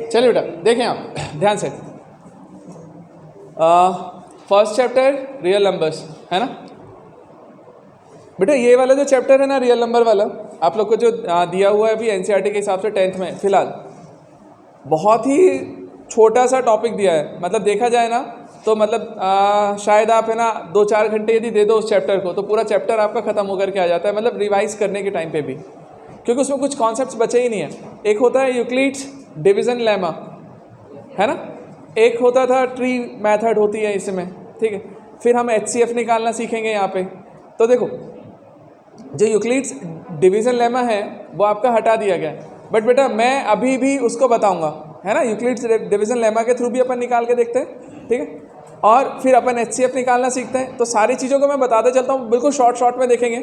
चलिए बेटा देखें आप ध्यान से। फर्स्ट चैप्टर रियल नंबर्स है ना बेटा। ये वाला जो चैप्टर है ना रियल नंबर वाला, आप लोग को जो दिया हुआ है अभी एनसीईआरटी के हिसाब से 10th में फिलहाल, बहुत ही छोटा सा टॉपिक दिया है। मतलब देखा जाए ना तो मतलब शायद आप है ना 2-4 घंटे यदि दे दो उस चैप्टर को तो पूरा चैप्टर आपका खत्म होकर के आ जाता है, मतलब रिवाइज करने के टाइम पे भी, क्योंकि उसमें कुछ कॉन्सेप्ट्स बचे ही नहीं है। एक होता है यूक्लिड्स डिवीजन लेमा है ना, एक होता था ट्री मेथड होती है इसमें, ठीक है। फिर हम HCF निकालना सीखेंगे यहाँ पे। तो देखो जो यूक्लिड्स डिवीजन लेमा है वो आपका हटा दिया गया, बट बेटा मैं अभी भी उसको बताऊंगा है ना। यूक्लिड्स डिवीजन लेमा के थ्रू भी अपन निकाल के देखते हैं, ठीक है। और फिर अपन HCF निकालना सीखते हैं। तो सारी चीज़ों को मैं बताते चलता हूँ, बिल्कुल शॉर्ट में देखेंगे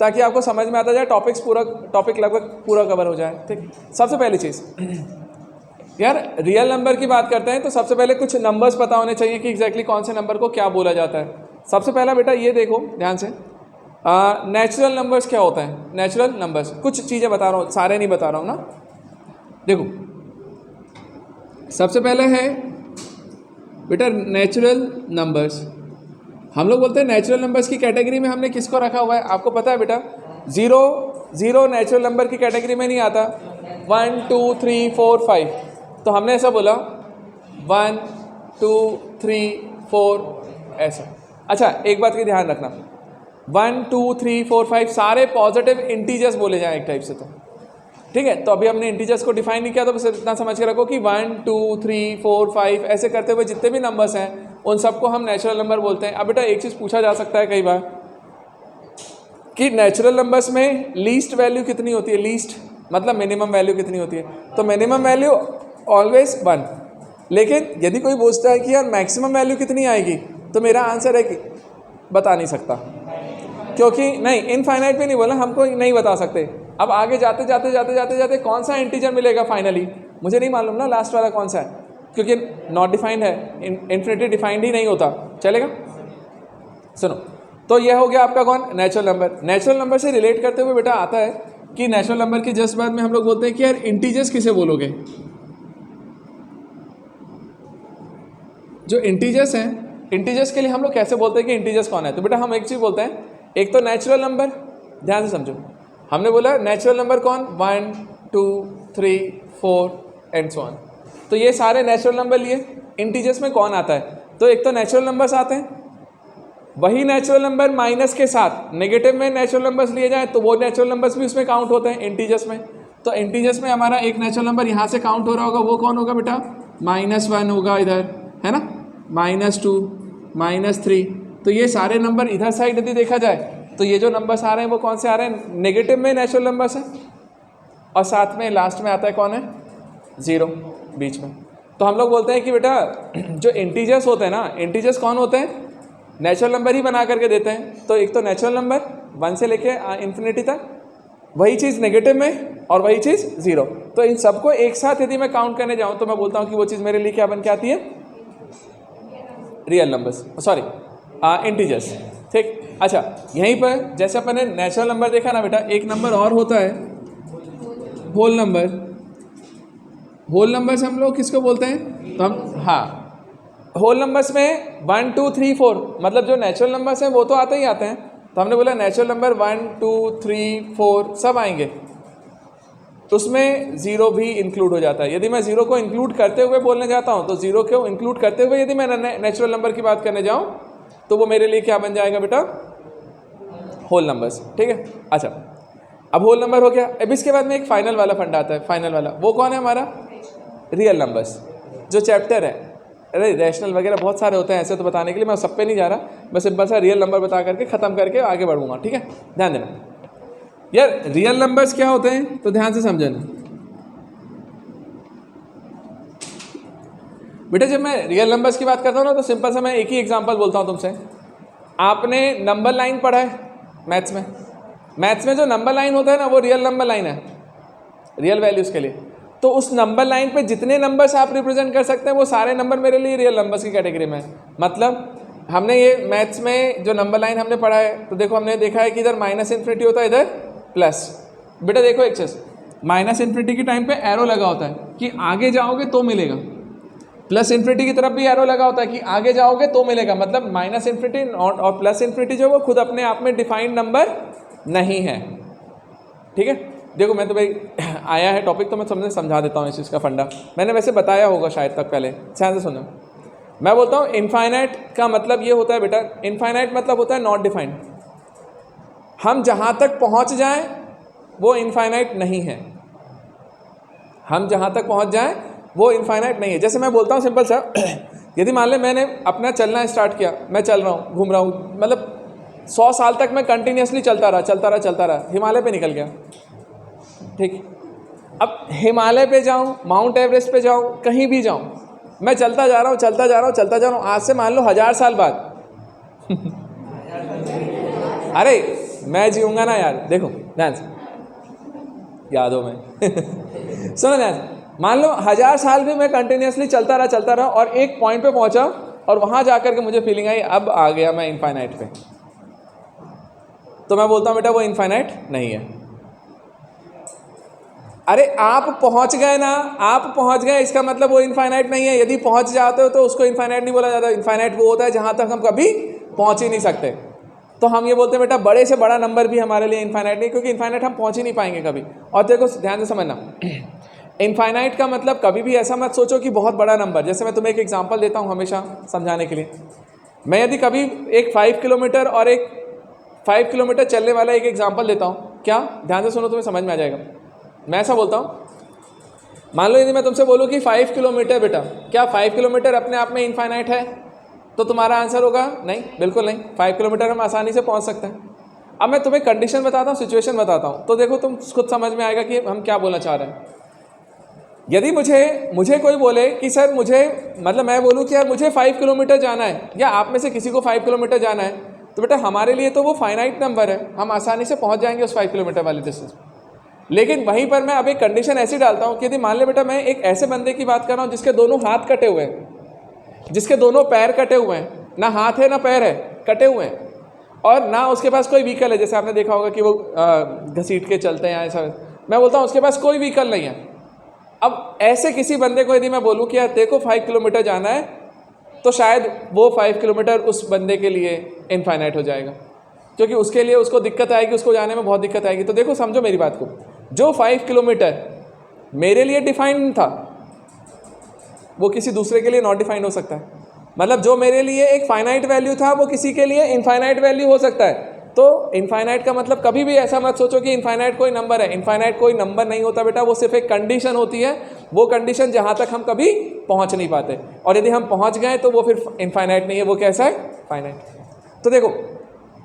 ताकि आपको समझ में आता जाए, टॉपिक लगभग पूरा कवर हो जाए, ठीक। सबसे पहली चीज़ यार रियल नंबर की बात करते हैं तो सबसे पहले कुछ नंबर्स पता होने चाहिए कि एग्जैक्टली कौन से नंबर को क्या बोला जाता है। सबसे पहला बेटा ये देखो ध्यान से, नेचुरल नंबर्स क्या होता है। नेचुरल नंबर्स कुछ चीज़ें बता रहा हूँ, सारे नहीं बता रहा हूँ ना। देखो सबसे पहले है बेटा नेचुरल नंबर्स। हम लोग बोलते हैं नेचुरल नंबर्स की कैटेगरी में हमने किसको रखा हुआ है, आपको पता है बेटा। जीरो नेचुरल नंबर की कैटेगरी में नहीं आता। 1 2 3 4 5, तो हमने ऐसा बोला 1 2 3 4 ऐसा। अच्छा एक बात की ध्यान रखना, 1 2 3 4 5 सारे पॉजिटिव इंटीजर्स बोले जाएं एक टाइप से, तो ठीक है। तो अभी हमने इंटीजर्स को डिफाइन नहीं किया, तो बस इतना समझ के रखो कि 1 2 3 4 5 ऐसे करते हुए जितने भी नंबर्स हैं उन सबको हम नेचुरल नंबर बोलते हैं। अब बेटा एक चीज़ पूछा जा सकता है कई बार कि नेचुरल नंबर्स में लीस्ट वैल्यू कितनी होती है। लीस्ट मतलब मिनिमम वैल्यू कितनी होती है, तो मिनिमम वैल्यू ऑलवेज 1। लेकिन यदि कोई पूछता है कि यार मैक्सिमम वैल्यू कितनी आएगी, तो मेरा आंसर है कि बता नहीं सकता, क्योंकि नहीं इनफाइनाइट भी नहीं बोला, हमको नहीं बता सकते। अब आगे जाते जाते कौन सा इंटीजर मिलेगा फाइनली मुझे नहीं मालूम ना, लास्ट वाला कौन सा है, क्योंकि नॉट डिफाइंड है, इन्फिनिटी डिफाइंड ही नहीं होता। चलेगा सुनो, तो यह हो गया आपका कौन नेचुरल नंबर। नेचुरल नंबर से रिलेट करते हुए बेटा आता है कि नेचुरल नंबर की जस्ट बाद में हम लोग बोलते हैं कि यार इंटीजर्स किसे बोलोगे। जो इंटीजर्स हैं, इंटीजर्स के लिए हम लोग कैसे बोलते हैं कि इंटीजर्स कौन है, तो बेटा हम एक चीज़ बोलते हैं, एक तो नेचुरल नंबर, ध्यान से समझो। हमने बोला नेचुरल नंबर कौन 1 2 3 4 एंड सो ऑन, तो ये सारे नेचुरल नंबर लिए। इंटीजर्स में कौन आता है, तो एक तो नेचुरल नंबर्स आते हैं, वही नेचुरल नंबर माइनस के साथ नेगेटिव में नेचुरल नंबर्स लिए जाएं तो वो नेचुरल नंबर्स भी उसमें काउंट होते हैं इंटीजर्स में। तो इंटीजर्स में हमारा एक नेचुरल नंबर यहाँ से काउंट हो रहा होगा, वो कौन होगा बेटा -1 होगा इधर है ना, -2 -3। तो ये सारे नंबर इधर साइड यदि देखा जाए तो ये जो नंबर्स आ रहे हैं वो कौन से आ रहे हैं, नेगेटिव में नेचुरल नंबर्स हैं, और साथ में लास्ट में आता है कौन है 0 बीच में। तो हम लोग बोलते हैं कि बेटा जो इंटीजर्स होते हैं ना, इंटीजर्स कौन होते हैं, नेचुरल नंबर ही बना करके देते हैं। तो एक तो नेचुरल नंबर 1 से लेके इन्फिनिटी तक, वही चीज़ नेगेटिव में और वही चीज़ 0। तो इन सबको एक साथ यदि मैं काउंट करने जाऊँ तो मैं बोलता हूँ कि वो चीज़ मेरे लिए क्या बन के आती है, रियल नंबर्स, सॉरी इंटीजर्स, ठीक। अच्छा यहीं पर जैसे अपन ने नेचुरल नंबर देखा ना बेटा, एक नंबर और होता है होल नंबर। होल नंबर्स हम लोग किसको बोलते हैं, तो हम हाँ होल नंबर्स में 1 2 3 4 मतलब जो नेचुरल नंबर्स हैं वो तो आते ही आते हैं। तो हमने बोला नेचुरल नंबर 1 2 3 4 सब आएंगे, तो उसमें 0 भी इंक्लूड हो जाता है। यदि मैं 0 को इंक्लूड करते हुए बोलने जाता हूँ तो 0 को इंक्लूड करते हुए यदि मैं नेचुरल नंबर की बात करने जाऊँ तो वो मेरे लिए क्या बन जाएगा बेटा, होल नंबर्स, ठीक है। अच्छा अब होल नंबर हो गया, अब इसके बाद में एक फाइनल वाला फंडा आता है। फाइनल वाला वो कौन है हमारा, रियल नंबर्स। जो चैप्टर है, अरे रैशनल वगैरह बहुत सारे होते हैं ऐसे तो बताने के लिए, मैं सब पे नहीं जा रहा, मैं सिंपल सा रियल नंबर बता करके ख़त्म करके आगे बढ़ूंगा, ठीक है। ध्यान देना यार रियल नंबर्स क्या होते हैं, तो ध्यान से समझना बेटा। जब मैं रियल नंबर्स की बात करता हूँ ना तो सिंपल सा मैं एक ही एग्जांपल बोलता हूँ तुमसे। आपने नंबर लाइन पढ़ा है मैथ्स में, मैथ्स में जो नंबर लाइन होता है ना वो रियल नंबर लाइन है, रियल वैल्यूज़ के लिए। तो उस नंबर लाइन पे जितने नंबर्स आप रिप्रेजेंट कर सकते हैं वो सारे नंबर मेरे लिए रियल नंबर्स की कैटेगरी में। मतलब हमने ये मैथ्स में जो नंबर लाइन हमने पढ़ा है, तो देखो हमने देखा है कि इधर -∞ होता है, इधर प्लस। बेटा देखो एक चीज़, माइनस इन्फिनिटी के टाइम पे एरो लगा होता है कि आगे जाओगे तो मिलेगा, प्लस इन्फिनिटी की तरफ भी एरो लगा होता है कि आगे जाओगे तो मिलेगा। मतलब माइनस इन्फिनिटी और प्लस इन्फिनिटी जो वो खुद अपने आप में डिफाइंड नंबर नहीं है। ठीक है, देखो मैं तो भाई आया है टॉपिक तो मैं समझा देता हूँ इस चीज़ का फंडा। मैंने वैसे बताया होगा शायद तक पहले, ध्यान से सुनो। मैं बोलता हूँ इनफाइनाइट का मतलब ये होता है बेटा, इनफाइनाइट मतलब होता है नॉट डिफाइंड। हम जहाँ तक पहुँच जाएं वो इनफाइनाइट नहीं है, हम जहाँ तक पहुँच जाएं वो इनफाइनाइट नहीं है। जैसे मैं बोलता हूँ सिंपल सा, यदि मान ले मैंने अपना चलना स्टार्ट किया, मैं चल रहा हूँ, घूम रहा हूँ, मतलब 100 साल तक मैं कंटिन्यूसली चलता रहा, हिमालय पे निकल गया। ठीक, अब हिमालय पे जाऊँ, माउंट एवरेस्ट पे जाऊँ, कहीं भी जाऊँ, मैं चलता जा रहा हूँ, आज से मान लो 1000 साल बाद अरे मैं जीऊँगा ना यार, देखो ध्यान से, यादों में सुनो ध्यान से, मान लो 1000 साल भी मैं कंटिन्यूसली चलता रहा और एक पॉइंट पे पहुंचा और वहां जाकर के मुझे फीलिंग आई अब आ गया मैं इनफाइनाइट पे, तो मैं बोलता हूं बेटा वो इनफाइनाइट नहीं है। अरे आप पहुंच गए ना, आप पहुंच गए, इसका मतलब वो इनफाइनाइट नहीं है। यदि पहुंच जाते हो तो उसको इनफाइनाइट नहीं बोला जाता। इनफाइनाइट वो होता है जहां तक हम कभी पहुंच ही नहीं सकते। तो हम ये बोलते हैं बेटा बड़े से बड़ा नंबर भी हमारे लिए इनफाइनाइट नहीं, क्योंकि इनफाइनाइट हम पहुंच ही नहीं पाएंगे कभी। और देखो ध्यान से समझना, इनफाइनाइट का मतलब कभी भी ऐसा मत सोचो कि बहुत बड़ा नंबर। जैसे मैं तुम्हें एक एग्जांपल देता हूं हमेशा समझाने के लिए। मैं यदि कभी एक 5 किलोमीटर और एक 5 किलोमीटर चलने वाला एक एग्जांपल देता हूं, क्या ध्यान से सुनो, तुम्हें समझ में आ जाएगा। मैं ऐसा बोलता हूं, मान लो यदि मैं तुमसे बोलूं कि 5 किलोमीटर बेटा, क्या 5 किलोमीटर अपने आप में इनफाइनाइट है? तो तुम्हारा आंसर होगा नहीं, बिल्कुल नहीं। 5 किलोमीटर हम आसानी से पहुंच सकते हैं। अब मैं तुम्हें कंडीशन बताता हूँ, सिचुएशन बताता हूँ, तो देखो तुम खुद समझ में आएगा कि हम क्या बोलना चाह रहे हैं। यदि मुझे कोई बोले कि सर मुझे, मतलब मैं बोलूँ कि यार मुझे 5 किलोमीटर जाना है, या आप में से किसी को 5 किलोमीटर जाना है, तो बेटा हमारे लिए तो वो फाइनाइट नंबर है, हम आसानी से पहुँच जाएंगे उस 5 किलोमीटर वाली डिस्टेंस। लेकिन वहीं पर मैं अब एक कंडीशन ऐसी डालता हूँ कि यदि मान ले बेटा मैं एक ऐसे बंदे की बात कर रहा हूँ जिसके दोनों हाथ कटे हुए हैं, जिसके दोनों पैर कटे हुए हैं, ना हाथ है ना पैर है, कटे हुए हैं, और ना उसके पास कोई व्हीकल है। जैसे आपने देखा होगा कि वो घसीट के चलते हैं ऐसा, मैं बोलता हूँ उसके पास कोई व्हीकल नहीं है। अब ऐसे किसी बंदे को यदि मैं बोलूँ कि यार तेरे को 5 किलोमीटर जाना है, तो शायद वो 5 किलोमीटर उस बंदे के लिए इनफाइनाइट हो जाएगा, क्योंकि उसके लिए उसको दिक्कत आएगी, उसको जाने में बहुत दिक्कत आएगी। तो देखो समझो मेरी बात को, जो 5 किलोमीटर मेरे लिए डिफाइंड था वो किसी दूसरे के लिए नॉट डिफाइंड हो सकता है। मतलब जो मेरे लिए एक फाइनाइट वैल्यू था वो किसी के लिए इनफाइनाइट वैल्यू हो सकता है। तो इनफाइनाइट का मतलब कभी भी ऐसा मत सोचो कि इनफाइनाइट कोई नंबर है। इनफाइनाइट कोई नंबर नहीं होता बेटा, वो सिर्फ एक कंडीशन होती है, वो कंडीशन जहाँ तक हम कभी पहुँच नहीं पाते, और यदि हम पहुँच गए तो वो फिर इनफाइनाइट नहीं है, वो कैसा है, फाइनाइट। तो देखो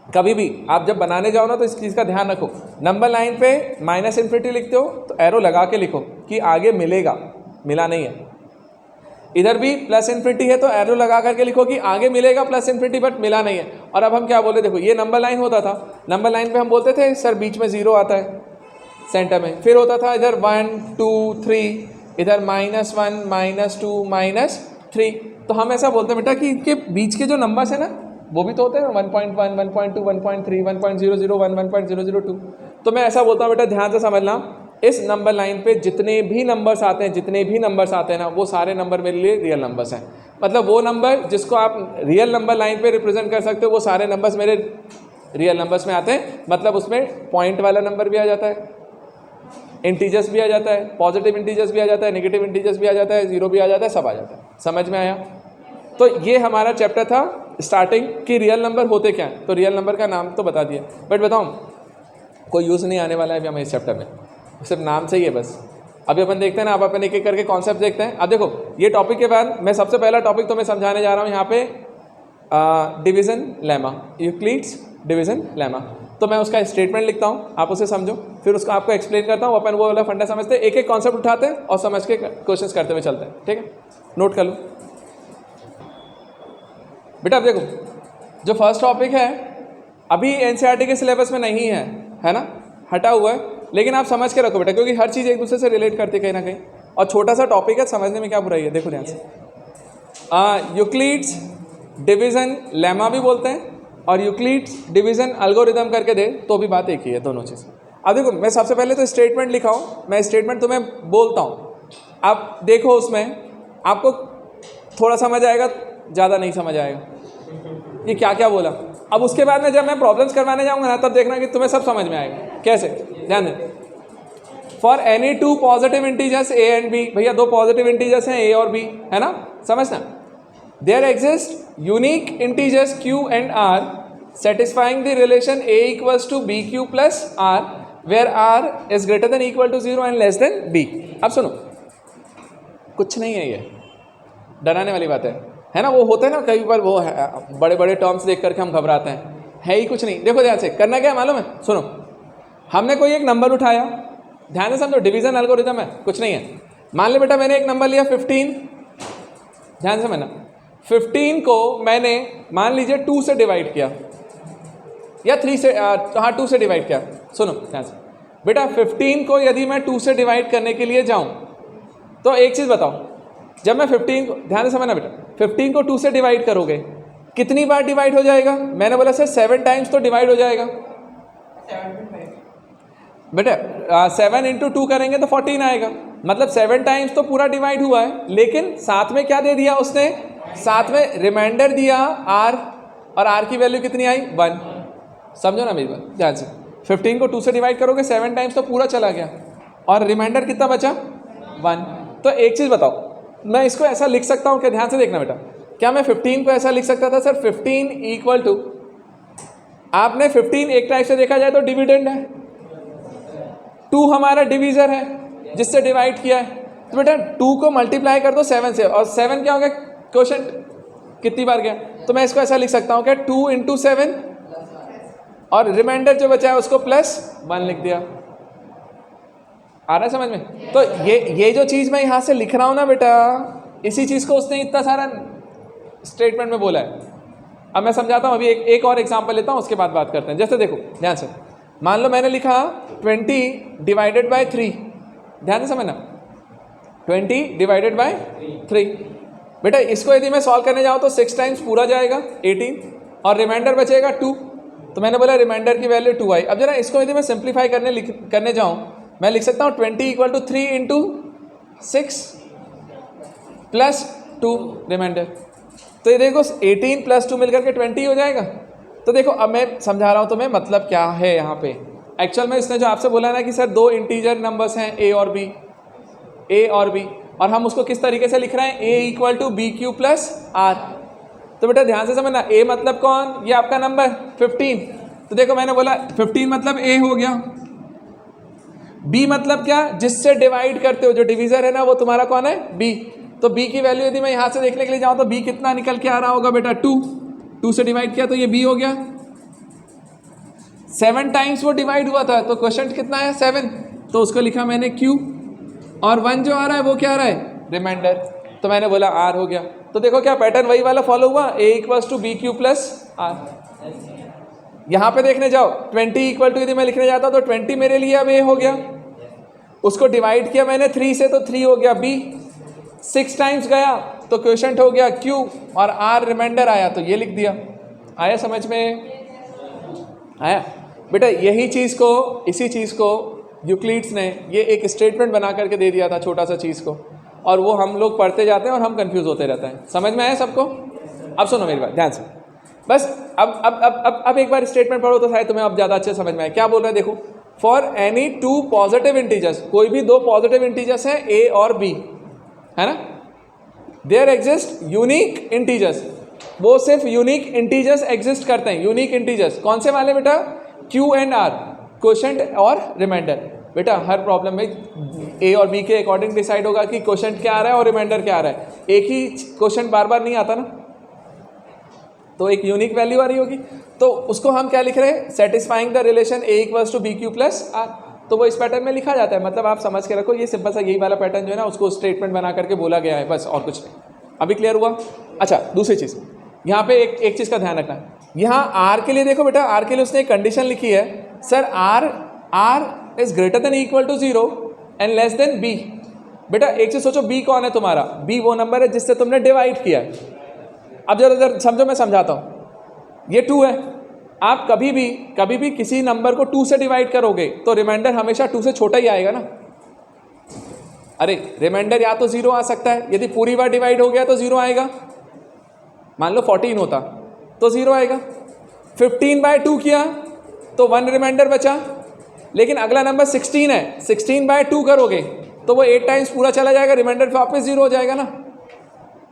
कभी भी आप जब बनाने जाओ ना तो इस चीज़ का ध्यान रखो, नंबर लाइन पे माइनस इन्फिनिटी लिखते हो तो एरो लगा के लिखो कि आगे मिलेगा, मिला नहीं है। इधर भी प्लस इन्फिनिटी है तो एरो लगा करके लिखो कि आगे मिलेगा प्लस इन्फिनिटी, बट मिला नहीं है। और अब हम क्या बोले, देखो ये नंबर लाइन होता था, नंबर लाइन पे हम बोलते थे सर बीच में 0 आता है सेंटर में, फिर होता था इधर 1 2 3, इधर -1 -2 -3। तो हम ऐसा बोलते हैं बेटा कि इनके बीच के जो नंबर्स है ना वो भी तो होते हैं 1.1 1.2 1.3 1.00 1 1.002। तो मैं ऐसा बोलता हूँ बेटा ध्यान से समझना, इस नंबर लाइन पे जितने भी नंबर्स आते हैं ना, वो सारे नंबर मेरे लिए रियल नंबर्स हैं। मतलब वो नंबर जिसको आप रियल नंबर लाइन पे रिप्रेजेंट कर सकते हो, वो सारे नंबर्स मेरे रियल नंबर्स में आते हैं। मतलब उसमें पॉइंट वाला नंबर भी आ जाता है, इंटीजर्स भी आ जाता है, पॉजिटिव इंटीजर्स भी आ जाता है, नेगेटिव इंटीजर्स भी आ जाता है, 0 भी आ जाता है, सब आ जाता है। समझ में आया? तो ये हमारा चैप्टर था स्टार्टिंग कि रियल नंबर होते क्या हैं। तो रियल नंबर का नाम तो बता दिया, बट बताऊँ कोई यूज़ नहीं आने वाला है अभी हमें इस चैप्टर में, सिर्फ नाम से ही है बस। अभी अपन देखते हैं ना, अब अपन एक एक करके कॉन्सेप्ट देखते हैं। अब देखो ये टॉपिक के बाद मैं सबसे पहला टॉपिक तो मैं समझाने जा रहा हूँ यहाँ पे division lemma, Euclid's division lemma. तो मैं उसका स्टेटमेंट लिखता हूँ, आप उसे समझो, फिर उसको आपको एक्सप्लेन करता हूँ। अपन वो वाला फंडा समझते हैं, एक एक कॉन्सेप्ट उठाते हैं और समझ के क्वेश्चन करते हुए चलते हैं। ठीक है, नोट कर लो बेटा। अब देखो जो फर्स्ट टॉपिक है अभी एनसीईआरटी के सिलेबस में नहीं है ना, हटा हुआ है, लेकिन आप समझ के रखो बेटा, क्योंकि हर चीज़ एक दूसरे से रिलेट करती है कहीं ना कहीं, और छोटा सा टॉपिक है, समझने में क्या बुराई है। देखो ध्यान से, यूक्लिड्स डिवीज़न लेमा भी बोलते हैं और यूक्लिड्स डिवीज़न एल्गोरिदम करके दे तो भी बात एक ही है, दोनों चीज़। अब देखो मैं सबसे पहले तो स्टेटमेंट लिखा हूँ, मैं स्टेटमेंट तुम्हें बोलता हूँ, आप देखो उसमें आपको थोड़ा समझ आएगा, ज़्यादा नहीं समझ आएगा ये क्या क्या बोला। अब उसके बाद में जब मैं प्रॉब्लम्स करवाने जाऊँगा ना तब देखना कि तुम्हें सब समझ में आएगा। कैसे, ध्यान दें। For any two positive integers A and B, भैया दो पॉजिटिव इंटीजर्स हैं ए और बी, है ना, समझना। There exist unique integers Q and R satisfying the relation a equals to bq plus r where r is greater than equal to 0 and less than b। अब सुनो, कुछ नहीं है ये डराने वाली बात है ना। वो होता है ना कई बार, वो बड़े बड़े टर्म्स देख करके हम घबराते हैं, है ही कुछ नहीं। देखो ध्यान से, करना क्या है मालूम है, सुनो, हमने कोई एक नंबर उठाया, ध्यान से समझो, डिवीजन एल्गोरिथम है, कुछ नहीं है। मान लो बेटा मैंने एक नंबर लिया 15, ध्यान से मैंने 15 को मैंने मान लीजिए 2 से डिवाइड किया या 3 से, हाँ 2 से डिवाइड किया। सुनो ध्यान से बेटा, 15 को यदि मैं 2 से डिवाइड करने के लिए जाऊं तो एक चीज़ बताओ, जब मैं 15 को, ध्यान से समझना बेटा, 15 को 2 से डिवाइड करोगे कितनी बार डिवाइड हो जाएगा? मैंने बोला सर 7 टाइम्स तो डिवाइड हो जाएगा बेटा। 7 इंटू 2 करेंगे तो 14 आएगा, मतलब 7 टाइम्स तो पूरा डिवाइड हुआ है, लेकिन साथ में क्या दे दिया उसने, साथ में रिमाइंडर दिया r, और r की वैल्यू कितनी आई 1। समझो ना मेरी बात ध्यान से, 15 को 2 से डिवाइड करोगे 7 टाइम्स तो पूरा चला गया, और रिमाइंडर कितना बचा 1। तो एक चीज़ बताओ, मैं इसको ऐसा लिख सकता हूँ क्या? ध्यान से देखना बेटा, क्या मैं 15 को ऐसा लिख सकता था सर 15 इक्वल टू, आपने 15 एक टाइप से देखा जाए तो डिविडेंड है, 2 हमारा डिवीजर है जिससे डिवाइड किया है, तो बेटा 2 को मल्टीप्लाई कर दो 7 से, और 7 क्या हो गया, क्वोशंट कितनी बार गया, तो मैं इसको ऐसा लिख सकता हूँ क्या 2 इंटू 7, और रिमाइंडर जो बचा है उसको +1 लिख दिया। आ रहा है समझ में? तो ये जो चीज़ मैं यहाँ से लिख रहा हूँ ना बेटा, इसी चीज़ को उसने इतना सारा स्टेटमेंट में बोला है। अब मैं समझाता हूँ, अभी एक और एग्जांपल लेता हूँ, उसके बाद बात करते हैं। जैसे देखो ध्यान से, मान लो मैंने लिखा 20 डिवाइडेड बाय 3, ध्यान से समझना, 20 डिवाइडेड बाय 3। बेटा इसको यदि मैं सॉल्व करने जाऊँ तो 6 टाइम्स पूरा जाएगा 18, और रिमाइंडर बचेगा 2, तो मैंने बोला रिमाइंडर की वैल्यू 2 आई। अब जरा इसको यदि मैं सिंप्लीफाई करने जाऊँ, मैं लिख सकता हूँ 20 equal to 3 into 6 plus 2 remainder, तो ये देखो 18 प्लस 2 मिलकर के 20 हो जाएगा। तो देखो अब मैं समझा रहा हूँ तुम्हें मतलब क्या है यहाँ पे। एक्चुअल में इसने जो आपसे बोला ना कि सर 2 इंटीजर नंबर्स हैं ए और बी, और हम उसको किस तरीके से लिख रहे हैं, a equal to B Q plus R. तो बेटा ध्यान से समझना, a मतलब कौन, ये आपका नंबर 15, तो देखो मैंने बोला 15 मतलब a हो गया, b मतलब क्या, जिससे डिवाइड करते हो, जो डिवीजर है ना वो तुम्हारा कौन है, b। तो b की वैल्यू यदि मैं यहाँ से देखने के लिए जाऊँ तो b कितना निकल के आ रहा होगा बेटा 2 से डिवाइड किया तो ये b हो गया। 7 टाइम्स वो डिवाइड हुआ था, तो क्वोशंट कितना है 7, तो उसको लिखा मैंने q, और 1 जो आ रहा है वो क्या आ रहा है, रिमाइंडर, तो मैंने बोला r हो गया। तो देखो क्या पैटर्न वही वाला फॉलो हुआ, a equals to B Q plus R. यहाँ पे देखने जाओ 20 इक्वल टू यदि मैं लिखने जाता तो 20 मेरे लिए अब a हो गया, उसको डिवाइड किया मैंने 3 से तो 3 हो गया b, 6 टाइम्स गया तो क्वोशंट हो गया q, और r रिमाइंडर आया तो ये लिख दिया। आया समझ में? आया बेटा, यही चीज़ को, इसी चीज़ को यूक्लिड्स ने ये एक स्टेटमेंट बना करके दे दिया था, छोटा सा चीज़ को, और वो हम लोग पढ़ते जाते हैं और हम कंफ्यूज होते रहते हैं। समझ में आया सबको? अब सुनो मेरी बात ध्यान से, बस अब एक बार स्टेटमेंट पढ़ो तो शायद तुम्हें अब ज़्यादा अच्छे समझ में आए। क्या बोल रहा है देखो, फॉर एनी 2 पॉजिटिव इंटीजर्स, कोई भी 2 पॉजिटिव इंटीजर्स हैं a और b, है ना, देयर एग्जिस्ट यूनिक इंटीजर्स, वो सिर्फ यूनिक इंटीजर्स एग्जिस्ट करते हैं। यूनिक इंटीजर्स कौन से वाले बेटा, q एंड r, क्वोशंट और रिमाइंडर। बेटा हर प्रॉब्लम में a और b के अकॉर्डिंग डिसाइड होगा कि क्वोशंट क्या आ रहा है और रिमाइंडर क्या आ रहा है। एक ही क्वोशंट बार बार नहीं आता ना, तो एक यूनिक वैल्यू आ रही होगी, तो उसको हम क्या लिख रहे हैं, satisfying the relation a equals to B Q plus R. तो वो इस पैटर्न में लिखा जाता है, मतलब आप समझ के रखो, ये सिंपल सा यही वाला पैटर्न जो है ना उसको स्टेटमेंट बना करके बोला गया है, बस और कुछ नहीं। अभी क्लियर हुआ? अच्छा दूसरी चीज़, यहाँ पे एक चीज़ का ध्यान रखना, यहाँ r के लिए देखो बेटा, r के लिए उसने एक कंडीशन लिखी है, sir r is greater than equal to 0 and less than b। बेटा एक चीज़ सोचो, b कौन है तुम्हारा, b वो नंबर है जिससे तुमने डिवाइड किया है। अब जरा समझो, मैं समझाता हूँ, ये 2 है, आप कभी भी किसी नंबर को 2 से डिवाइड करोगे तो रिमाइंडर हमेशा 2 से छोटा ही आएगा ना। अरे रिमाइंडर या तो 0 आ सकता है, यदि पूरी बार डिवाइड हो गया तो 0 आएगा। मान लो 14 होता तो 0 आएगा। 15/2 किया तो 1 रिमाइंडर बचा। लेकिन अगला नंबर 16 है, 16/2 करोगे तो वो 8 टाइम्स पूरा चला जाएगा, रिमाइंडर वापस 0 हो जाएगा ना।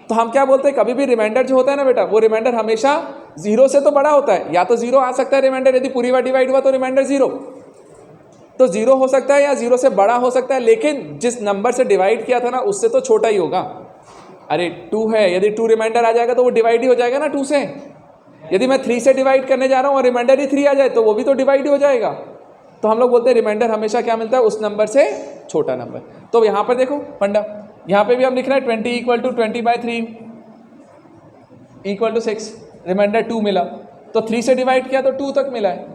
तो हम क्या बोलते हैं, कभी भी रिमाइंडर जो होता है ना बेटा, वो रिमाइंडर हमेशा 0 से तो बड़ा होता है। या तो 0 आ सकता है रिमाइंडर, यदि पूरी बार डिवाइड हुआ तो रिमाइंडर 0, तो 0 हो सकता है या 0 से बड़ा हो सकता है, लेकिन जिस नंबर से डिवाइड किया था ना उससे तो छोटा ही होगा। अरे 2 है, यदि 2 रिमाइंडर आ जाएगा तो वो डिवाइड ही हो जाएगा ना 2 से। यदि मैं 3 से डिवाइड करने जा रहा हूँ और रिमाइंडर ही 3 आ जाए तो वो भी तो डिवाइड ही हो जाएगा। तो हम लोग बोलते हैं रिमाइंडर हमेशा क्या मिलता है, उस नंबर से छोटा नंबर। तो यहाँ पर देखो फंडा, यहाँ पे भी हम लिख रहे हैं 20 = 20/3 = 6, रिमाइंडर 2 मिला तो 3 से डिवाइड किया तो 2 तक मिला है।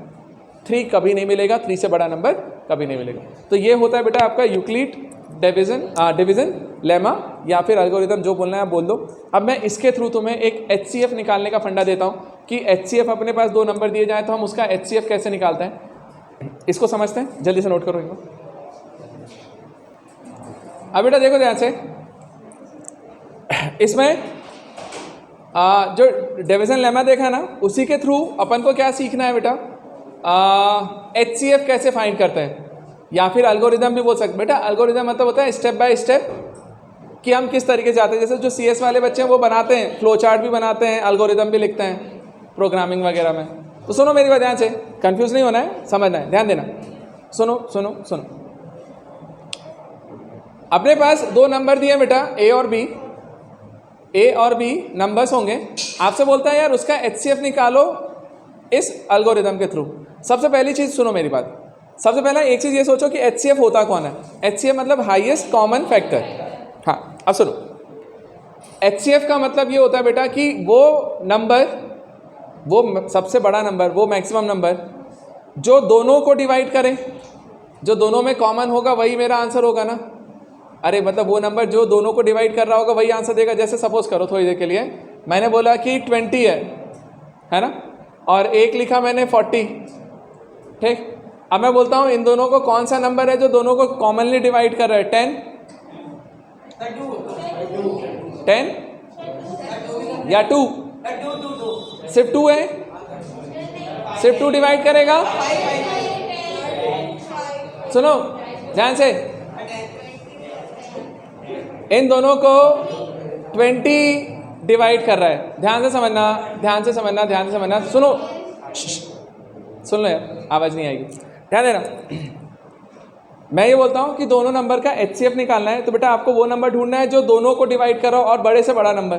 3 कभी नहीं मिलेगा, 3 से बड़ा नंबर कभी नहीं मिलेगा। तो ये होता है बेटा आपका यूक्लिड डिवीजन लेमा, या फिर एल्गोरिथम, जो बोलना है आप बोल दो। अब मैं इसके थ्रू तुम्हें एक HCF निकालने का फंडा देता हूँ कि HCF अपने पास 2 नंबर दिए जाए तो हम उसका HCF कैसे निकालते हैं, इसको समझते हैं। जल्दी से नोट करो इनको। अब बेटा देखो ध्यान से, इसमें जो डिवीजन लेमा देखा ना, उसी के थ्रू अपन को क्या सीखना है बेटा, HCF कैसे फाइंड करते हैं, या फिर एल्गोरिथम भी बोल सकते। बेटा एल्गोरिथम मतलब होता है स्टेप बाय स्टेप कि हम किस तरीके से जाते हैं। जैसे जो CS वाले बच्चे हैं वो बनाते हैं, फ्लो चार्ट भी बनाते हैं, एल्गोरिथम भी लिखते हैं प्रोग्रामिंग वगैरह में। तो सुनो मेरी बात ध्यान से, कंफ्यूज नहीं होना है, समझना है, ध्यान देना। सुनो सुनो सुनो, अपने पास 2 नंबर दिए बेटा, A और B नंबर्स होंगे। आपसे बोलता है यार उसका HCF निकालो इस एल्गोरिथम के थ्रू। सबसे पहली चीज़ सुनो मेरी बात, सबसे पहला एक चीज़ ये सोचो कि HCF होता कौन है। HCF मतलब हाईएस्ट कॉमन फैक्टर। हाँ अब सुनो, HCF का मतलब ये होता है बेटा कि वो नंबर, वो सबसे बड़ा नंबर, वो मैक्सिमम नंबर जो दोनों को डिवाइड करे, जो दोनों में कॉमन होगा वही मेरा आंसर होगा ना। अरे मतलब वो नंबर जो दोनों को डिवाइड कर रहा होगा वही आंसर देगा। जैसे सपोज करो थोड़ी देर के लिए मैंने बोला कि 20 है ना, और एक लिखा मैंने 40, ठीक। अब मैं बोलता हूँ इन दोनों को कौन सा नंबर है जो दोनों को कॉमनली डिवाइड कर रहा है, 10 या 2, सिर्फ 2 है, सिर्फ 2 डिवाइड करेगा। सुनो ध्यान से, इन दोनों को 20 डिवाइड कर रहा है। ध्यान से समझना, ध्यान से समझना, ध्यान से समझना। सुनो, सुन लो यार, आवाज़ नहीं आएगी, ध्यान देना। मैं ये बोलता हूँ कि दोनों नंबर का HCF निकालना है, तो बेटा आपको वो नंबर ढूंढना है जो दोनों को डिवाइड कर रहा हो और बड़े से बड़ा नंबर।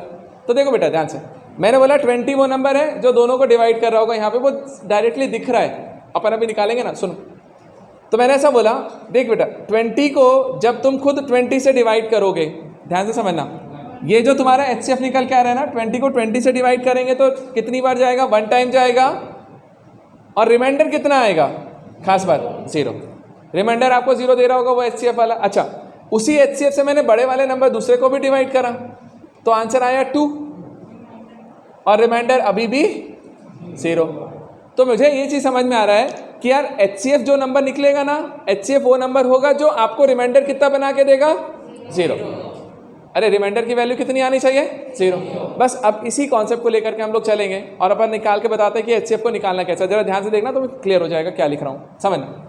तो देखो बेटा ध्यान से, मैंने बोला 20 वो नंबर है जो दोनों को डिवाइड कर रहा होगा। यहाँ पे वो डायरेक्टली दिख रहा है, अपन अभी निकालेंगे ना। सुनो, तो मैंने ऐसा बोला, देख बेटा 20 को जब तुम खुद 20 से डिवाइड करोगे, ध्यान से समझना, ये जो तुम्हारा HCF निकल के आ रहा है ना, 20 को 20 से डिवाइड करेंगे तो कितनी बार जाएगा, 1 टाइम जाएगा। और रिमाइंडर कितना आएगा, खास बात 0, रिमाइंडर आपको 0 दे रहा होगा वो HCF वाला। अच्छा, उसी HCF से मैंने बड़े वाले नंबर दूसरे को भी डिवाइड करा तो आंसर आया 2, और रिमाइंडर अभी भी 0। तो मुझे ये चीज़ समझ में आ रहा है कि यार HCF जो नंबर निकलेगा ना, HCF वो नंबर होगा जो आपको रिमाइंडर कितना बना के देगा, 0। अरे रिमाइंडर की वैल्यू कितनी आनी चाहिए, 0। बस अब इसी कॉन्सेप्ट को लेकर के हम लोग चलेंगे और अपन निकाल के बताते हैं कि HCF को निकालना कैसा। जरा ध्यान से देखना तो क्लियर हो जाएगा क्या लिख रहा हूँ, समझना।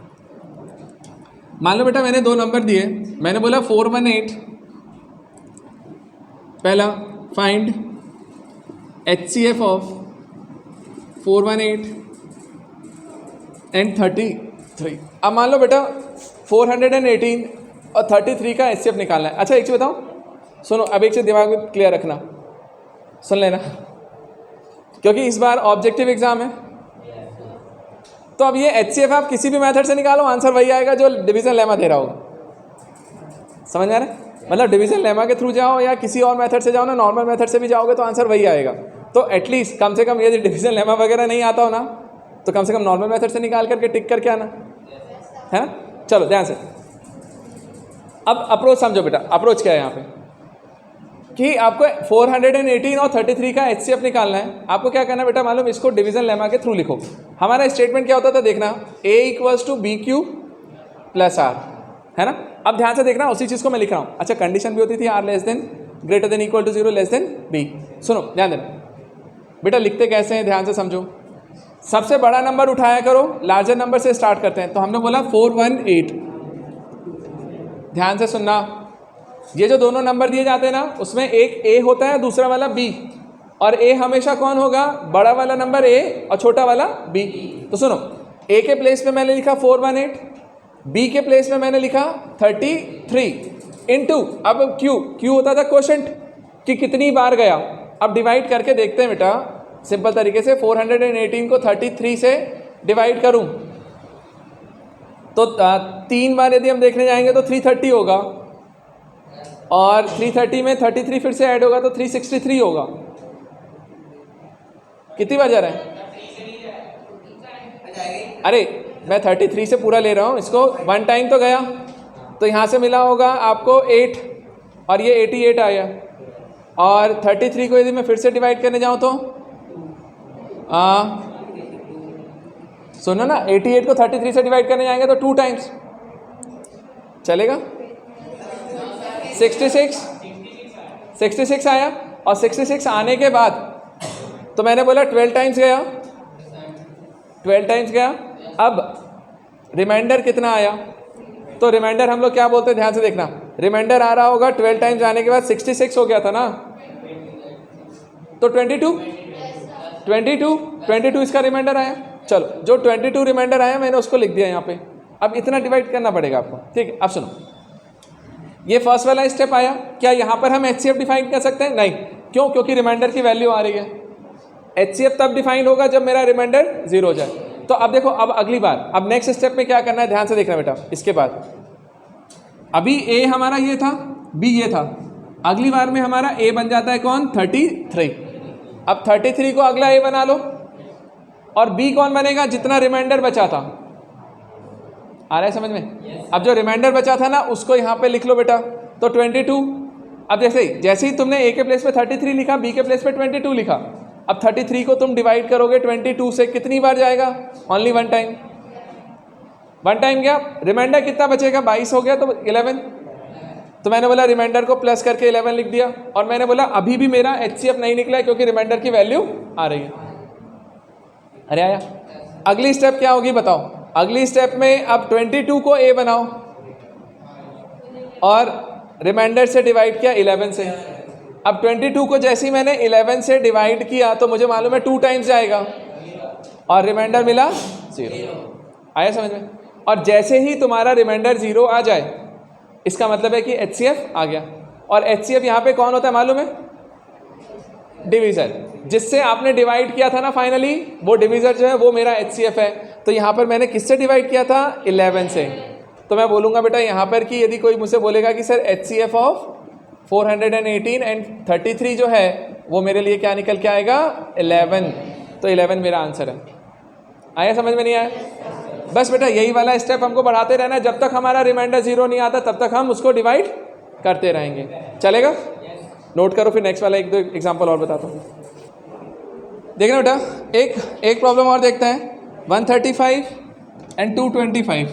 मान लो बेटा मैंने 2 नंबर दिए, मैंने बोला 418, पहला फाइंड HCF ऑफ 418 एंड 33। अब मान लो बेटा 418 और 33 का HCF निकालना है। अच्छा एक चीज़ बताओ, सुनो, अब एक चीज़ दिमाग में क्लियर रखना, सुन लेना, क्योंकि इस बार ऑब्जेक्टिव एग्जाम है। तो अब ये HCF आप किसी भी मेथड से निकालो, आंसर वही आएगा जो डिवीजन लेमा दे रहा होगा। समझ में आ रहा है? मतलब डिवीजन लेमा के थ्रू जाओ या किसी और मेथड से जाओ ना, नॉर्मल मेथड से भी जाओगे तो आंसर वही आएगा। तो एटलीस्ट कम से कम ये डिवीजन लेमा वगैरह नहीं आता हो ना, तो कम से कम नॉर्मल मेथड से निकाल करके टिक करके आना, है ना। चलो ध्यान से, अब अप्रोच समझो बेटा। अप्रोच क्या है यहाँ पे कि आपको 418 और 33 का HCF निकालना है। आपको क्या करना है बेटा मालूम, इसको डिवीजन लेमा के थ्रू लिखो। हमारा स्टेटमेंट क्या होता था देखना, A = BQ + R, है ना। अब ध्यान से देखना, उसी चीज़ को मैं लिख रहा हूँ। अच्छा, कंडीशन भी होती थी R <, > 0 <, B। सुनो ध्यान देना बेटा, लिखते कैसे हैं ध्यान से समझो। सबसे बड़ा नंबर उठाया करो, लार्जर नंबर से स्टार्ट करते हैं। तो हमने बोला 418, ध्यान से सुनना, ये जो दोनों नंबर दिए जाते हैं ना, उसमें एक A होता है, दूसरा वाला B, और A हमेशा कौन होगा, बड़ा वाला नंबर A और छोटा वाला B। तो सुनो, A के प्लेस पे मैंने लिखा 418, B के प्लेस में मैंने लिखा 33 इनटू, अब Q होता था क्वोशेंट कि कितनी बार गया। अब डिवाइड करके देखते हैं बेटा सिंपल तरीके से, 418 को 33 से डिवाइड करूं तो 3 बार यदि हम देखने जाएंगे तो 330 होगा, और 330 में 33 फिर से ऐड होगा तो 363 होगा। कितनी बार जा रहा है? अरे मैं 33 से पूरा ले रहा हूँ, इसको 1 टाइम तो गया, तो यहाँ से मिला होगा आपको 8, और ये 88 आया। और 33 को यदि मैं फिर से डिवाइड करने जाऊँ तो सुनो ना, 88 को 33 से डिवाइड करने जाएंगे तो 2 टाइम्स चलेगा। 66 आया, और 66 आने के बाद तो मैंने बोला 12 टाइम्स गया, 12 टाइम्स गया। अब रिमाइंडर कितना आया, तो रिमाइंडर हम लोग क्या बोलते हैं, ध्यान से देखना, रिमाइंडर आ रहा होगा 12 टाइम्स आने के बाद 66 हो गया था ना, तो 22 इसका रिमाइंडर आया। चलो, जो 22 रिमाइंडर आया मैंने उसको लिख दिया यहाँ पे। अब इतना डिवाइड करना पड़ेगा आपको, ठीक है। अब सुनो, ये फर्स्ट वाला स्टेप आया, क्या यहाँ पर हम HCF डिफाइन कर सकते हैं? नहीं। क्यों? क्योंकि रिमाइंडर की वैल्यू आ रही है। HCF तब डिफाइन होगा जब मेरा रिमाइंडर 0 हो जाए। तो अब देखो, अब अगली बार, अब नेक्स्ट स्टेप में क्या करना है, ध्यान से देखना बेटा। इसके बाद अभी A हमारा ये था, B ये था, अगली बार में हमारा A बन जाता है कौन, 33। अब 33 को अगला A बना लो, और B कौन बनेगा, जितना रिमाइंडर बचा था। आ रहा है समझ में? अब जो रिमाइंडर बचा था ना, उसको यहाँ पे लिख लो बेटा, तो 22। अब जैसे ही तुमने A के प्लेस पे 33 लिखा, B के प्लेस पे 22 लिखा, अब 33 को तुम डिवाइड करोगे 22 से, कितनी बार जाएगा, ओनली 1 टाइम। 1 टाइम गया, रिमाइंडर कितना बचेगा, 22 हो गया तो 11। तो मैंने बोला रिमाइंडर को प्लस करके 11 लिख दिया, और मैंने बोला अभी भी मेरा HCF नहीं निकला है क्योंकि रिमाइंडर की वैल्यू आ रही है। अरे आया। अगली स्टेप क्या होगी बताओ? अगली स्टेप में अब 22 को A बनाओ, और रिमाइंडर से डिवाइड किया 11 से। अब 22 को जैसे ही मैंने 11 से डिवाइड किया तो मुझे मालूम है 2 टाइम्स जाएगा, और रिमाइंडर मिला 0। आया समझ में? और जैसे ही तुम्हारा रिमाइंडर 0 आ जाए, इसका मतलब है कि HCF आ गया। और HCF यहाँ पे कौन होता है मालूम है? डिवीज़र। जिससे आपने डिवाइड किया था ना फाइनली, वो डिवीज़र जो है वो मेरा HCF है। तो यहाँ पर मैंने किससे डिवाइड किया था, 11 से। तो मैं बोलूँगा बेटा यहाँ पर कि यदि कोई मुझसे बोलेगा कि सर HCF ऑफ 418 एंड 33 जो है वो मेरे लिए क्या निकल के आएगा, 11। तो 11 मेरा आंसर है। आया समझ में? नहीं आया? बस बेटा यही वाला स्टेप हमको बढ़ाते रहना है, जब तक हमारा रिमाइंडर 0 नहीं आता तब तक हम उसको डिवाइड करते रहेंगे। चलेगा? नोट करो, फिर नेक्स्ट वाला 1-2 एग्जांपल और बताता हूँ। देखना बेटा, एक प्रॉब्लम और देखते हैं, 135 एंड 225।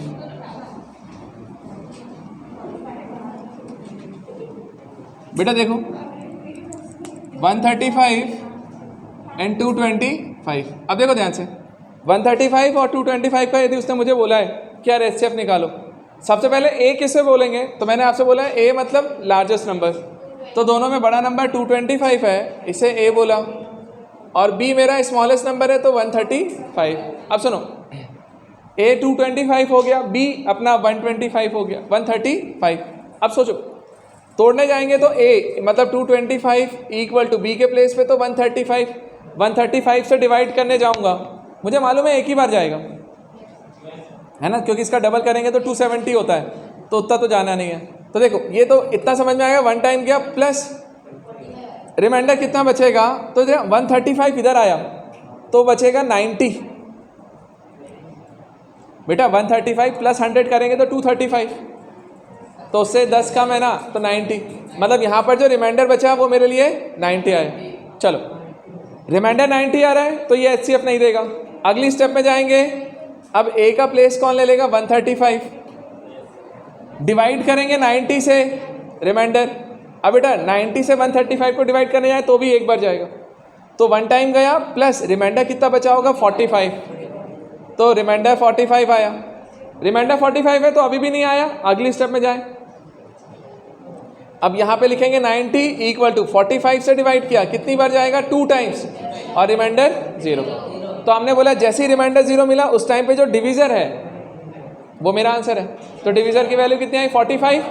बेटा देखो, 135 एंड 225। अब देखो ध्यान से, 135 और 225 का यदि उसने मुझे बोला है कि यार HCF निकालो, सबसे पहले A किससे बोलेंगे, तो मैंने आपसे बोला है A मतलब लार्जेस्ट नंबर, तो दोनों में बड़ा नंबर 225 है, इसे A बोला, और B मेरा स्मॉलेस्ट नंबर है तो 135। अब सुनो, A 225 हो गया, B अपना 125 हो गया, 135। अब सोचो, तोड़ने जाएंगे तो A मतलब 225 इक्वल टू B के प्लेस पे तो 135, 135 से डिवाइड करने जाऊंगा, मुझे मालूम है एक ही बार जाएगा, है ना, क्योंकि इसका डबल करेंगे तो 270 होता है, तो उतना तो जाना नहीं है। तो देखो ये तो इतना समझ में आएगा, 1 टाइम गया प्लस रिमाइंडर कितना बचेगा, तो 135 इधर आया तो बचेगा 90। बेटा 135 प्लस 100 करेंगे तो 235, तो उससे 10 कम है ना, तो 90, मतलब यहाँ पर जो रिमाइंडर बचा वो मेरे लिए 90 आया। चलो रिमाइंडर 90 आ रहा है तो ये HCF नहीं देगा। अगली स्टेप में जाएंगे, अब A का प्लेस कौन ले लेगा, 135, डिवाइड करेंगे 90 से रिमाइंडर। अब बेटा 90 से 135 को डिवाइड करने जाए तो भी एक बार जाएगा, तो 1 टाइम गया, प्लस रिमाइंडर कितना बचा होगा 45, तो रिमाइंडर 45 आया। रिमाइंडर 45 है तो अभी भी नहीं आया, अगली स्टेप में जाए। अब यहाँ पे लिखेंगे 90 इक्वल टू 45 से डिवाइड किया, कितनी बार जाएगा, 2 टाइम्स, और रिमाइंडर 0। तो हमने बोला जैसे ही रिमाइंडर 0 मिला उस टाइम पे जो डिवीज़र है वो मेरा आंसर है। तो डिवीज़र की वैल्यू कितनी आई, 45,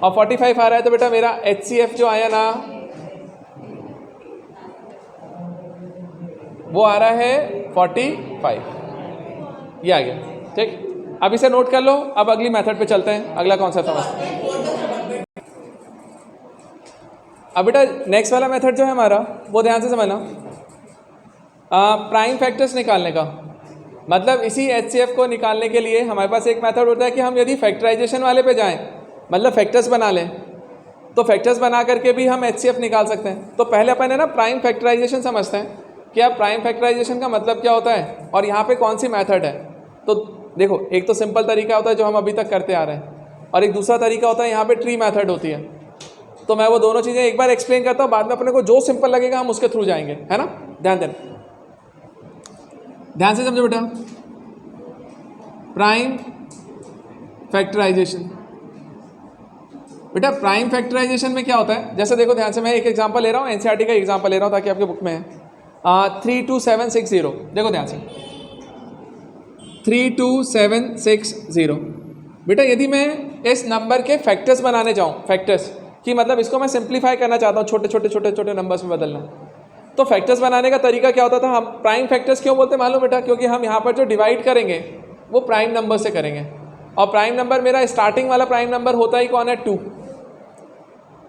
और 45 आ रहा है, तो बेटा मेरा HCF जो आया ना वो आ रहा है 45, ये आ गया। ठीक, अब इसे नोट कर लो। अब अगली मेथड पे चलते हैं, अगला कॉन्सेप्ट समझते हैं। अब बेटा नेक्स्ट वाला मेथड जो है हमारा वो ध्यान से समझना, प्राइम फैक्टर्स निकालने का। मतलब इसी HCF को निकालने के लिए हमारे पास एक मेथड होता है कि हम यदि फैक्टराइजेशन वाले पे जाएं, मतलब फैक्टर्स बना लें, तो फैक्टर्स बना करके भी हम HCF निकाल सकते हैं। तो पहले अपन है ना प्राइम फैक्टराइजेशन समझते हैं कि अब प्राइम फैक्टराइजेशन का मतलब क्या होता है और यहाँ पे कौन सी मेथड है। तो देखो, एक तो सिंपल तरीका होता है जो हम अभी तक करते आ रहे हैं, और एक दूसरा तरीका होता है यहाँ पे ट्री मेथड होती है। तो मैं वो दोनों चीज़ें एक बार एक्सप्लेन करता हूँ, बाद में अपने को जो सिंपल लगेगा हम उसके थ्रू जाएंगे, है ना। ध्यान देना, ध्यान से समझो बेटा। प्राइम फैक्टराइजेशन, बेटा प्राइम फैक्टराइजेशन में क्या होता है, जैसे देखो ध्यान से, मैं एक एग्जांपल ले रहा हूँ, NCERT का एग्जांपल ले रहा हूँ ताकि आपके बुक में है 32760। देखो ध्यान से 32760। बेटा यदि मैं इस नंबर के फैक्टर्स बनाने जाऊँ, फैक्टर्स कि मतलब इसको मैं सिंप्लीफाई करना चाहता हूँ, छोटे छोटे छोटे छोटे नंबर्स में बदलना, तो फैक्टर्स बनाने का तरीका क्या होता था। हम प्राइम फैक्टर्स क्यों बोलते हैं मालूम बेटा, क्योंकि हम यहाँ पर जो डिवाइड करेंगे वो प्राइम नंबर से करेंगे, और प्राइम नंबर मेरा स्टार्टिंग वाला प्राइम नंबर होता ही कौन है,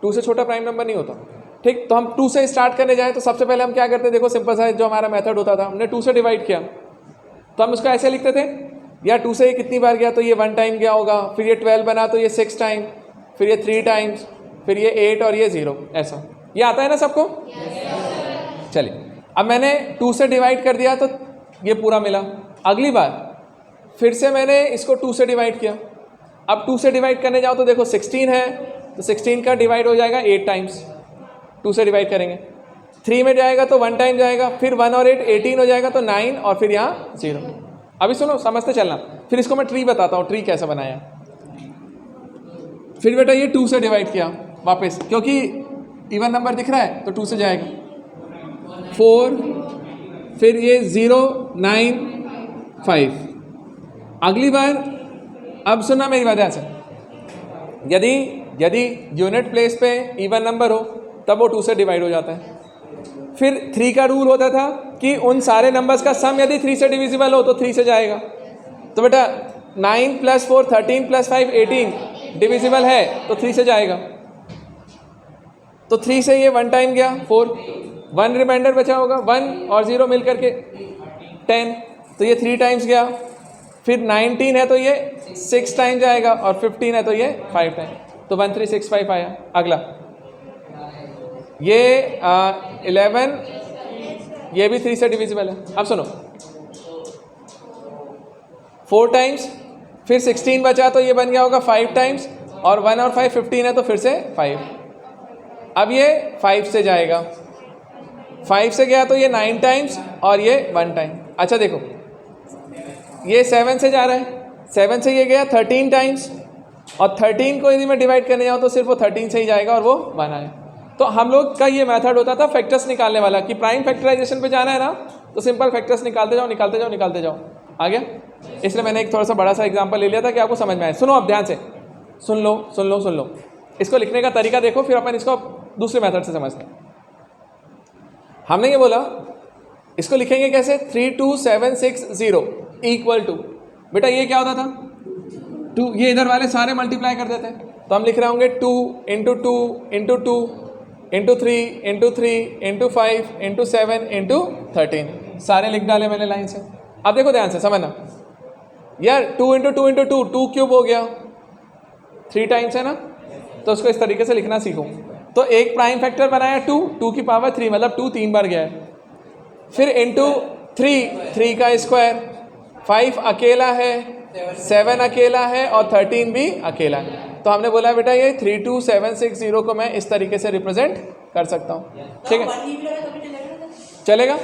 2 से छोटा प्राइम नंबर नहीं होता। ठीक, तो हम 2 से स्टार्ट करने जाए तो सबसे पहले हम क्या करते हैं, देखो सिंपल सा जो हमारा मेथड होता था, हमने 2 से डिवाइड किया, तो हम उसको ऐसे लिखते थे, या 2 से ये कितनी बार गया तो ये 1 टाइम गया होगा, फिर ये 12 बना तो ये 6 टाइम, फिर ये 3 टाइम्स, फिर ये 8 और ये 0, ऐसा। ये आता है ना सबको। चलिए, अब मैंने 2 से डिवाइड कर दिया तो ये पूरा मिला। अगली बार फिर से मैंने इसको 2 से डिवाइड किया। अब 2 से डिवाइड करने जाओ तो देखो 16 है, तो 16 का डिवाइड हो जाएगा 8 टाइम्स, 2 से डिवाइड करेंगे। 3 में जाएगा तो 1 टाइम जाएगा, फिर 1 और 8 18 हो जाएगा, तो 9, और फिर यहाँ 0। अभी सुनो, समझते चलना, फिर इसको मैं ट्री बताता हूँ, ट्री कैसे बनाया। फिर बेटा ये 2 से डिवाइड किया वापस, क्योंकि इवन नंबर दिख रहा है तो 2 से जाएगा, 4, फिर ये 0 9 5। अगली बार, अब सुनना मेरी बात ध्यान से, यदि यूनिट प्लेस पे इवन नंबर हो तब वो 2 से डिवाइड हो जाता है। फिर 3 का रूल होता था कि उन सारे नंबर्स का सम यदि 3 से डिविजिबल हो तो 3 से जाएगा। तो बेटा 9 + 4 13 + 5 18 डिविजिबल है तो 3 से जाएगा। तो 3 से ये 1 टाइम गया, 4, 1 रिमाइंडर बचा होगा, 1 और 0 मिल करके 10, तो ये 3 टाइम्स गया। फिर 19 है तो ये 6 टाइम जाएगा, और 15 है तो ये 5 टाइम, तो 1365 आया। अगला ये 11, ये भी 3 से डिविजिबल है। अब सुनो, 4 टाइम्स, फिर 16 बचा तो ये बन गया होगा 5 टाइम्स, और 1 और 5 15 है तो फिर से 5। अब ये 5 से जाएगा, 5 से गया तो ये 9 टाइम्स, और ये 1 टाइम। अच्छा देखो, ये 7 से जा रहा है, 7 से ये गया 13 टाइम्स, और 13 को यदि मैं डिवाइड करने जाऊँ तो सिर्फ वो 13 से ही जाएगा, और वो 1 आया। तो हम लोग का ये मेथड होता था फैक्टर्स निकालने वाला, कि प्राइम फैक्टराइजेशन पे जाना है ना तो सिंपल फैक्टर्स निकालते जाओ निकालते जाओ निकालते जाओ। आ गया? इसलिए मैंने एक थोड़ा सा बड़ा सा एग्जांपल ले लिया था कि आपको समझ में आए। सुनो अब ध्यान से, सुन लो। इसको लिखने का तरीका देखो, फिर अपन इसको दूसरे मेथड से समझते हैं। हमने ये बोला, इसको लिखेंगे कैसे, 32760 इक्वल टू, बेटा ये क्या होता था, 2, ये इधर वाले सारे मल्टीप्लाई कर देते हैं, तो हम लिख रहे होंगे 2 × 2 × 2 × 3 × 3 × 5 × 7 × 13, सारे लिख डाले मैंने लाइन से। अब देखो ध्यान से समझना यार, 2 × 2 × 2 2 क्यूब हो गया, 3 टाइम्स है ना, तो उसको इस तरीके से लिखना सीखो। तो एक प्राइम फैक्टर बनाया 2, 2 की पावर 3 मतलब 2 3 बार गया है, फिर इंटू 3, 3 का स्क्वायर, 5 अकेला है, 7 अकेला है और 13 भी अकेला है। तो हमने बोला बेटा ये 32760 को मैं इस तरीके से रिप्रेजेंट कर सकता हूँ, ठीक है। चलेगा,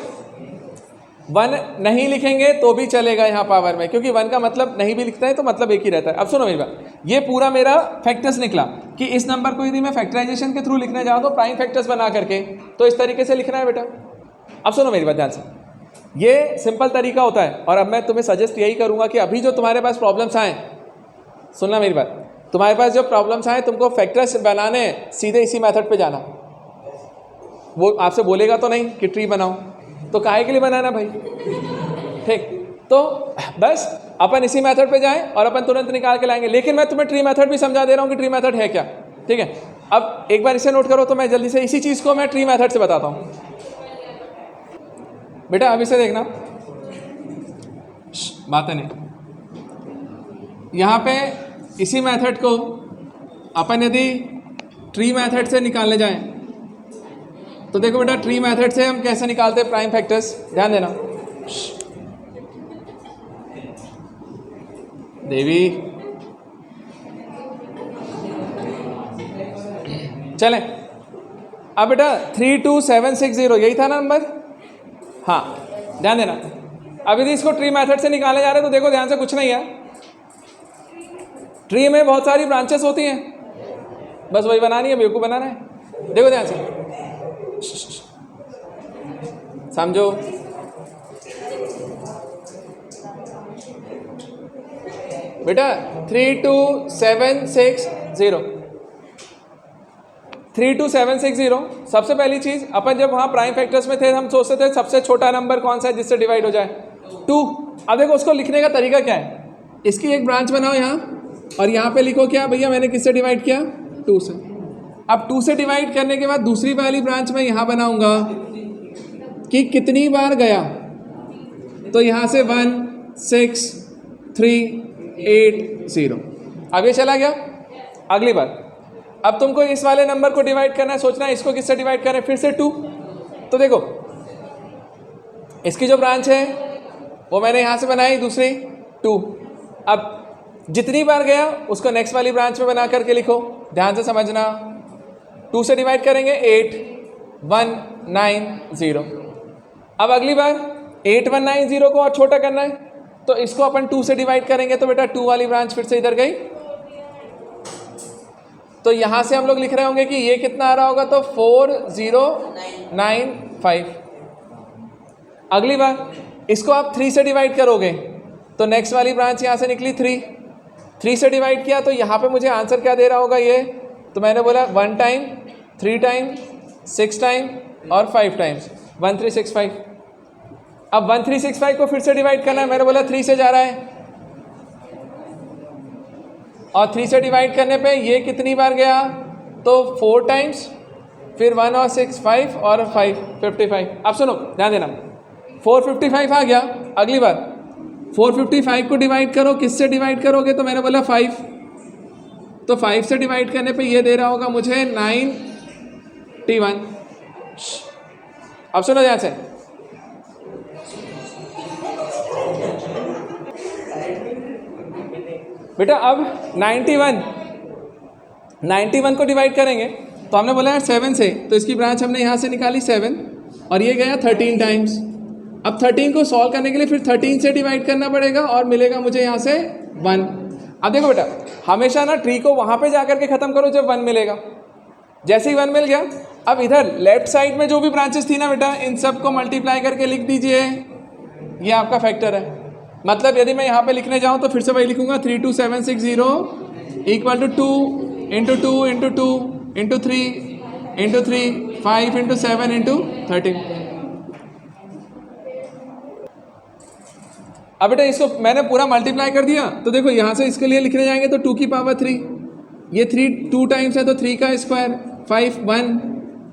1 नहीं लिखेंगे तो भी चलेगा यहाँ पावर में, क्योंकि 1 का मतलब नहीं भी लिखता है तो मतलब एक ही रहता है। अब सुनो मेरी बात, ये पूरा मेरा फैक्टर्स निकला कि इस नंबर को यदि मैं फैक्टराइजेशन के थ्रू लिखने जाऊँ तो प्राइम फैक्टर्स बना करके तो इस तरीके से लिखना है बेटा। अब सुनो मेरी बात ध्यान से, ये सिंपल तरीका होता है और अब मैं तुम्हें सजेस्ट यही करूँगा कि अभी जो तुम्हारे पास प्रॉब्लम्स आए, सुनना मेरी बात, तुम्हारे पास जो प्रॉब्लम्स आए तुमको फैक्टर्स बनाने सीधे इसी मेथड पे जाना। वो आपसे बोलेगा तो नहीं कि ट्री बनाओ, तो काहे के लिए बनाना भाई, ठीक। तो बस अपन इसी मेथड पे जाएं और अपन तुरंत निकाल के लाएंगे। लेकिन मैं तुम्हें ट्री मेथड भी समझा दे रहा हूँ कि ट्री मेथड है क्या, ठीक है। अब एक बार इसे नोट करो तो मैं जल्दी से इसी चीज़ को मैं ट्री मेथड से बताता हूँ बेटा। अब इसे देखना, बातें नहीं, यहाँ पे इसी मेथड को अपन यदि ट्री मेथड से निकालने जाएं तो देखो बेटा, ट्री मेथड से हम कैसे निकालते हैं प्राइम फैक्टर्स, ध्यान देना। देवी चलें, अब बेटा 32760 यही था ना नंबर, हाँ ध्यान देना। अब यदि इसको ट्री मेथड से निकाले जा रहे हैं तो देखो ध्यान से, कुछ नहीं है, ट्री में बहुत सारी ब्रांचेस होती हैं, बस वही बनानी है, बेवकूफ़ बनाना है। देखो ध्यान से, समझो, बेटा 32760 सबसे पहली चीज, अपन जब वहाँ प्राइम फैक्टर्स में थे हम सोचते थे सबसे छोटा नंबर कौन सा है जिससे डिवाइड हो जाए, 2। अब देखो उसको लिखने का तरीका क्या है, इसकी एक ब्रांच बनाओ यहाँ और यहाँ पे लिखो क्या भैया, मैंने किससे डिवाइड किया, 2 से। अब 2 से डिवाइड करने के बाद दूसरी वाली ब्रांच में यहाँ बनाऊंगा कि कितनी बार गया, तो यहाँ से 1 6 3 8 0, अब ये चला गया। अगली बार अब तुमको इस वाले नंबर को डिवाइड करना है, सोचना है इसको किससे डिवाइड करें, फिर से 2। तो देखो इसकी जो ब्रांच है वो मैंने यहाँ से बनाई दूसरी 2। अब जितनी बार गया उसको नेक्स्ट वाली ब्रांच में बना करके लिखो, ध्यान से समझना। 2 से डिवाइड करेंगे 8 1 9 0। अब अगली बार 8 1 9 0 को और छोटा करना है तो इसको अपन 2 से डिवाइड करेंगे, तो बेटा 2 वाली ब्रांच फिर से इधर गई। तो यहाँ से हम लोग लिख रहे होंगे कि ये कितना आ रहा होगा, तो 4095। अगली बार इसको आप 3 से डिवाइड करोगे तो नेक्स्ट वाली ब्रांच यहाँ से निकली 3 से डिवाइड किया तो यहाँ पे मुझे आंसर क्या दे रहा होगा ये, तो मैंने बोला 1 टाइम 3 टाइम 6 टाइम और 5 टाइम्स 1365। अब 1365 को फिर से डिवाइड करना है, मैंने बोला 3 से जा रहा है और 3 से डिवाइड करने पे ये कितनी बार गया, तो 4 टाइम्स, फिर 1 और 6 5 और 5 55। अब सुनो ध्यान देना, 455 आ गया। अगली बार 455 को डिवाइड करो, किससे डिवाइड करोगे, तो मैंने बोला 5, तो 5 से डिवाइड करने पे ये दे रहा होगा मुझे 91। अब सुनो ध्यान से, बेटा अब 91 को डिवाइड करेंगे तो हमने बोला यार 7 से, तो इसकी ब्रांच हमने यहाँ से निकाली 7 और ये गया 13 टाइम्स। अब 13 को सॉल्व करने के लिए फिर 13 से डिवाइड करना पड़ेगा और मिलेगा मुझे यहाँ से 1। अब देखो बेटा, हमेशा ना ट्री को वहाँ पे जाकर के ख़त्म करो जब 1 मिलेगा। जैसे ही 1 मिल गया, अब इधर लेफ्ट साइड में जो भी ब्रांचेस थी ना बेटा, इन सब को मल्टीप्लाई करके लिख दीजिए, ये आपका फैक्टर है। मतलब यदि मैं यहाँ पे लिखने जाऊँ तो फिर से वही लिखूँगा 32760 equal to 2 into 2 into 2 into 3 into 3 5 into 7 into 13। अब बेटा इसको मैंने पूरा मल्टीप्लाई कर दिया, तो देखो यहाँ से इसके लिए लिखने जाएंगे तो 2 की पावर 3, ये 3 2 टाइम्स है तो 3 का स्क्वायर, 5 1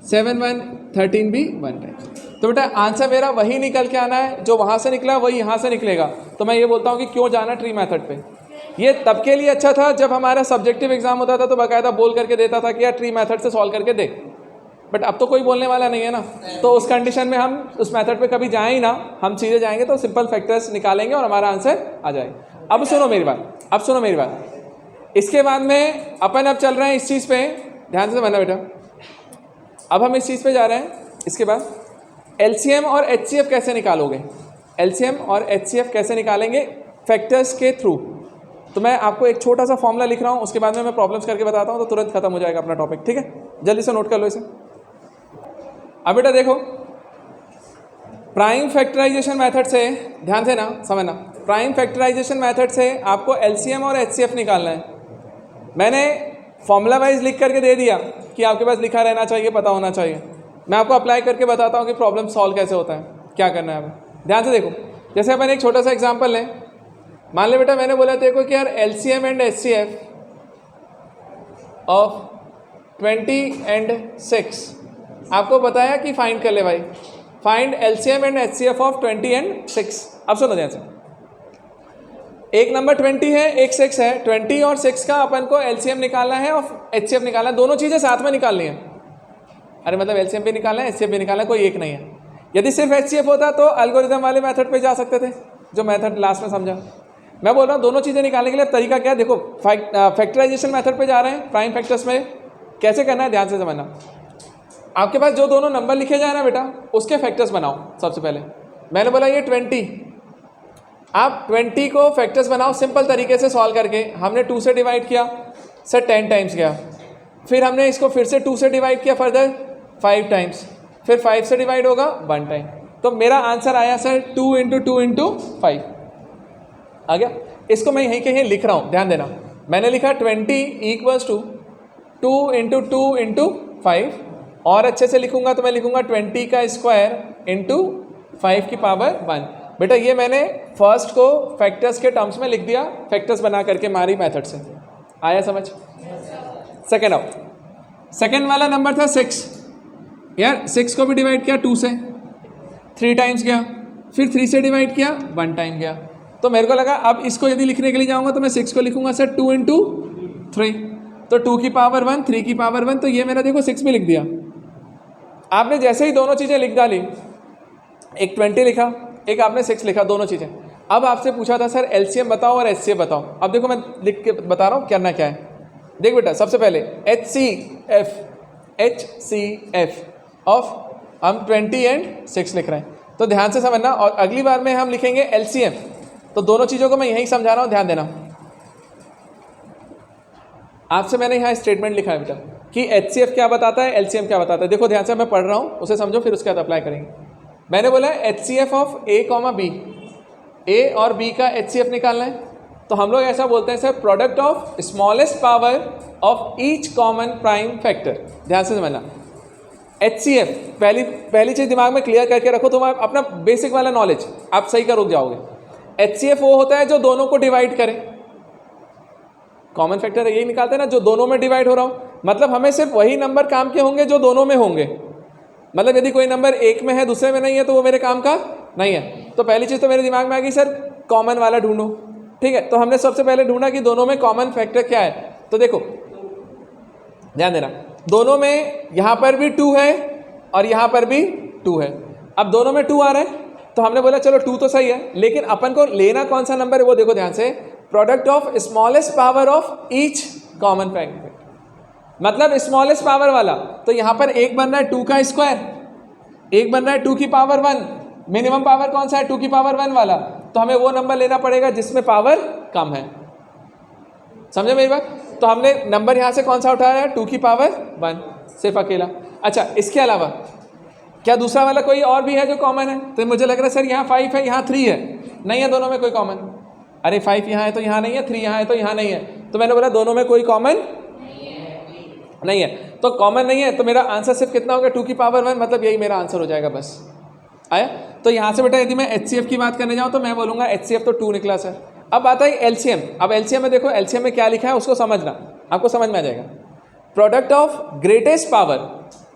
7 1 13 भी 1 टाइम। तो बेटा आंसर मेरा वही निकल के आना है, जो वहाँ से निकला वही यहाँ से निकलेगा। तो मैं ये बोलता हूँ कि क्यों जाना ट्री मेथड पे। ये तब के लिए अच्छा था जब हमारा सब्जेक्टिव एग्जाम होता था तो बाकायदा बोल करके देता था कि यार ट्री मेथड से सॉल्व करके दे, बट अब तो कोई बोलने वाला नहीं है ना, तो उस कंडीशन में हम उस मेथड पे कभी जाएं ही ना, हम सीधे जाएंगे तो सिंपल फैक्टर्स निकालेंगे और हमारा आंसर आ जाएगा। अब सुनो मेरी बात, इसके बाद में अपन अब चल रहे हैं इस चीज़ पे, ध्यान से समझना बेटा, अब हम इस चीज़ पे जा रहे हैं। इसके बाद एलसीएम और एचसीएफ कैसे निकालोगे, एलसीएम और एचसीएफ कैसे निकालेंगे फैक्टर्स के थ्रू। तो मैं आपको एक छोटा सा फॉर्मूला लिख रहा हूँ, उसके बाद में मैं प्रॉब्लम्स करके बताता हूँ, तो तुरंत खत्म हो जाएगा अपना टॉपिक, ठीक है? जल्दी से नोट कर लो इसे। अब बेटा देखो, प्राइम फैक्टराइजेशन मेथड से, ध्यान से ना समझना, प्राइम फैक्टराइजेशन मेथड से आपको एलसीएम और एचसीएफ निकालना है। मैंने फॉर्मूला वाइज लिख करके दे दिया कि आपके पास लिखा रहना चाहिए, पता होना चाहिए। मैं आपको अप्लाई करके बताता हूँ कि प्रॉब्लम सॉल्व कैसे होता है, क्या करना है। अब ध्यान से देखो, जैसे अपन एक छोटा सा एग्जांपल लें। मान ले बेटा मैंने बोला देखो कि यार LCM and HCF of 20 and 6 आपको बताया कि फाइंड कर ले भाई, find LCM and HCF of 20 and 6। अब सुनो ध्यान से, एक नंबर 20 है, एक 6 है, 20 और 6 का अपन को एलसीएम निकालना है और एचसीएफ निकालना है, दोनों चीज़ें साथ में निकालनी है। अरे मतलब एलसीएम भी निकालना है, एचसीएफ भी निकालना है, कोई एक नहीं है। यदि सिर्फ एचसीएफ होता तो एल्गोरिथम वाले मेथड पे जा सकते थे, जो मेथड लास्ट में समझा। मैं बोल रहा हूँ दोनों चीज़ें निकालने के लिए तरीका क्या है, देखो फैक्टराइजेशन मेथड पे जा रहे हैं, प्राइम फैक्टर्स में कैसे करना है ध्यान से समझना। आपके पास जो दोनों नंबर लिखे जाए ना बेटा, उसके फैक्टर्स बनाओ। सबसे पहले मैंने बोला ये 20, आप 20 को फैक्टर्स बनाओ सिंपल तरीके से सॉल्व करके। हमने 2 से डिवाइड किया सर 10 टाइम्स गया, फिर हमने इसको फिर से 2 से डिवाइड किया फर्दर 5 टाइम्स, फिर 5 से डिवाइड होगा 1 टाइम, तो मेरा आंसर आया सर 2 × 2 × 5 आ गया। इसको मैं यहीं कहीं लिख रहा हूँ, ध्यान देना। मैंने लिखा 20 = 2 × 2 × 5, और अच्छे से लिखूंगा तो मैं लिखूंगा 20 का स्क्वायर × 5 की पावर 1। बेटा ये मैंने फर्स्ट को फैक्टर्स के टर्म्स में लिख दिया, फैक्टर्स बना करके मारी मेथड से। आया समझ? सेकेंड आओ, सेकेंड वाला नंबर था 6। यार 6 को भी डिवाइड किया 2 से, 3 टाइम्स गया, फिर 3 से डिवाइड किया 1 टाइम गया। तो मेरे को लगा अब इसको यदि लिखने के लिए जाऊंगा तो मैं 6 को लिखूंगा सर 2 × 3, तो 2 की पावर 1, 3 की पावर 1, तो ये मेरा देखो 6 में लिख दिया। आपने जैसे ही दोनों चीज़ें लिख डाली, एक 20 लिखा, एक आपने 6 लिखा, दोनों चीज़ें। अब आपसे पूछा था सर एलसीएम बताओ और एचसीएफ बताओ। अब देखो मैं लिख के बता रहा हूँ करना क्या है। देख बेटा सबसे पहले एचसीएफ ऑफ हम 20 एंड 6 लिख रहे हैं, तो ध्यान से समझना। और अगली बार में हम लिखेंगे एलसीएम, तो दोनों चीज़ों को मैं यहीं समझा रहा हूँ, ध्यान देना। आपसे मैंने यहाँ स्टेटमेंट लिखा है बेटा कि एचसीएफ क्या बताता है, एलसीएम क्या बताता है। देखो ध्यान से मैं पढ़ रहा हूँ, उसे समझो, फिर उसके बाद अप्लाई करेंगे। मैंने बोला एचसीएफ ऑफ ए, बी, ए और बी का एचसीएफ निकालना है। तो हम लोग ऐसा बोलते हैं sir product of smallest power of each common prime factor. ध्यान से समझना, एचसीएफ पहली चीज़ दिमाग में क्लियर करके रखो, तुम अपना बेसिक वाला नॉलेज आप सही कर रुक जाओगे। एचसीएफ वो होता है जो दोनों को डिवाइड करे, कॉमन फैक्टर यही निकालते हैं ना, जो दोनों में डिवाइड हो रहा हो। मतलब हमें सिर्फ वही नंबर काम के होंगे जो दोनों में होंगे। मतलब यदि कोई नंबर एक में है दूसरे में नहीं है तो वो मेरे काम का नहीं है। तो पहली चीज़ तो मेरे दिमाग में आ गई सर कॉमन वाला ढूंढो, ठीक है। तो हमने सबसे पहले ढूंढा कि दोनों में कॉमन फैक्टर क्या है। तो देखो ध्यान देना, दोनों में यहाँ पर भी 2 है और यहाँ पर भी 2 है। अब दोनों में 2 आ रहा है तो हमने बोला चलो 2 तो सही है, लेकिन अपन को लेना कौन सा नंबर है वो देखो ध्यान से, product of smallest power of each common factor. मतलब स्मॉलेस्ट पावर वाला, तो यहाँ पर एक बन रहा है 2 का स्क्वायर, एक बन रहा है 2 की पावर 1। मिनिमम पावर कौन सा है, 2 की पावर 1 वाला। तो हमें वो नंबर लेना पड़ेगा जिसमें पावर कम है। समझे मेरी बात? तो हमने नंबर यहाँ से कौन सा उठाया है, 2 की पावर 1 सिर्फ अकेला। अच्छा इसके अलावा क्या दूसरा वाला कोई और भी है जो कॉमन है? तो मुझे लग रहा है सर यहाँ 5 है, यहाँ 3 है। नहीं है दोनों में कोई कॉमन। अरे 5 यहाँ है तो यहाँ नहीं है, 3 यहाँ है तो यहाँ नहीं है। तो मैंने बोला दोनों में कोई कॉमन नहीं है, तो कॉमन नहीं है, तो मेरा आंसर सिर्फ कितना होगा, 2 की पावर 1। मतलब यही मेरा आंसर हो जाएगा, बस आया। तो यहाँ से बेटा यदि मैं एचसीएफ की बात करने जाऊँ तो मैं बोलूँगा एचसीएफ तो 2 निकला सर। अब आता है एलसीएम। अब एलसीएम में देखो, एलसीएम में क्या लिखा है उसको समझना, आपको समझ में आ जाएगा। प्रोडक्ट ऑफ ग्रेटेस्ट पावर,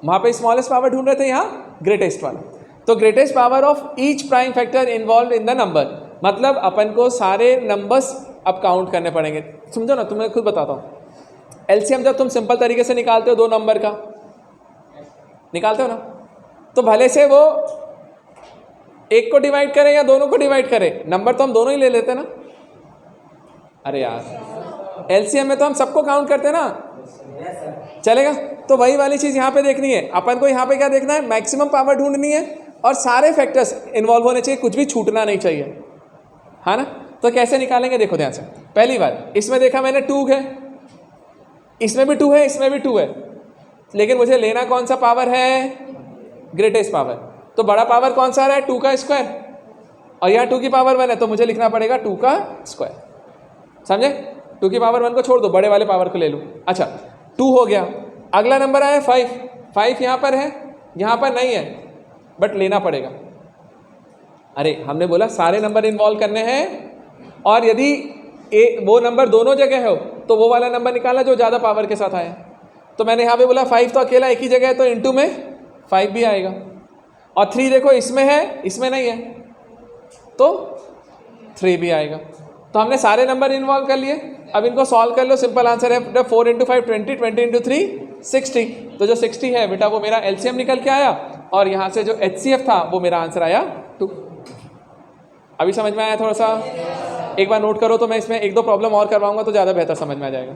वहाँ पे स्मॉलेस्ट पावर ढूंढ रहे थे, यहाँ ग्रेटेस्ट वाला। तो greatest power of each prime factor involve in the number. मतलब अपन को सारे नंबर्स अब काउंट करने पड़ेंगे। समझो ना, तुम्हें खुद बताता हूँ। एलसीएम जब तुम सिंपल तरीके से निकालते हो दो नंबर का, निकालते हो ना, तो भले से वो एक को डिवाइड करे या दोनों को डिवाइड करे, नंबर तो हम दोनों ही ले लेते ना। अरे यार, एलसीएम में तो हम सबको काउंट करते हैं ना, चलेगा। तो वही वाली चीज़ यहाँ पे देखनी है अपन को। यहाँ पे क्या देखना है, मैक्सिमम पावर ढूंढनी है और सारे फैक्टर्स इन्वॉल्व होने चाहिए, कुछ भी छूटना नहीं चाहिए, है ना। तो कैसे निकालेंगे, देखो ध्यान से। पहली बार इसमें देखा मैंने 2 है, इसमें भी 2 है, इसमें भी 2 है, लेकिन मुझे लेना कौन सा पावर है, ग्रेटेस्ट पावर। तो बड़ा पावर कौन सा आ रहा है, 2 का स्क्वायर, और यहाँ 2 की पावर 1 है, तो मुझे लिखना पड़ेगा 2 का स्क्वायर। समझे, 2 की पावर 1 को छोड़ दो, बड़े वाले पावर को ले लूँ। अच्छा, 2 हो गया। अगला नंबर आया 5। 5 यहाँ पर है, यहाँ पर नहीं है, बट लेना पड़ेगा। अरे हमने बोला सारे नंबर इन्वॉल्व करने हैं, और यदि वो नंबर दोनों जगह हो तो वो वाला नंबर निकालना जो ज़्यादा पावर के साथ आया। तो मैंने यहाँ पे बोला 5 तो अकेला एक ही जगह है, तो इनटू में 5 भी आएगा। और 3 देखो इसमें है, इसमें नहीं है, तो 3 भी आएगा। तो हमने सारे नंबर इन्वॉल्व कर लिए। अब इनको सॉल्व कर लो, सिंपल आंसर है 4 इंटू 5 20, 20 इंटू 3 60। तो जो 60 है बेटा वो मेरा एलसीएम निकल के आया, और यहाँ से जो एचसीएफ था वो मेरा आंसर आया 2। अभी समझ में आया थोड़ा सा? एक बार नोट करो, तो मैं इसमें 1-2 प्रॉब्लम और करवाऊंगा तो ज़्यादा बेहतर समझ में आ जाएगा।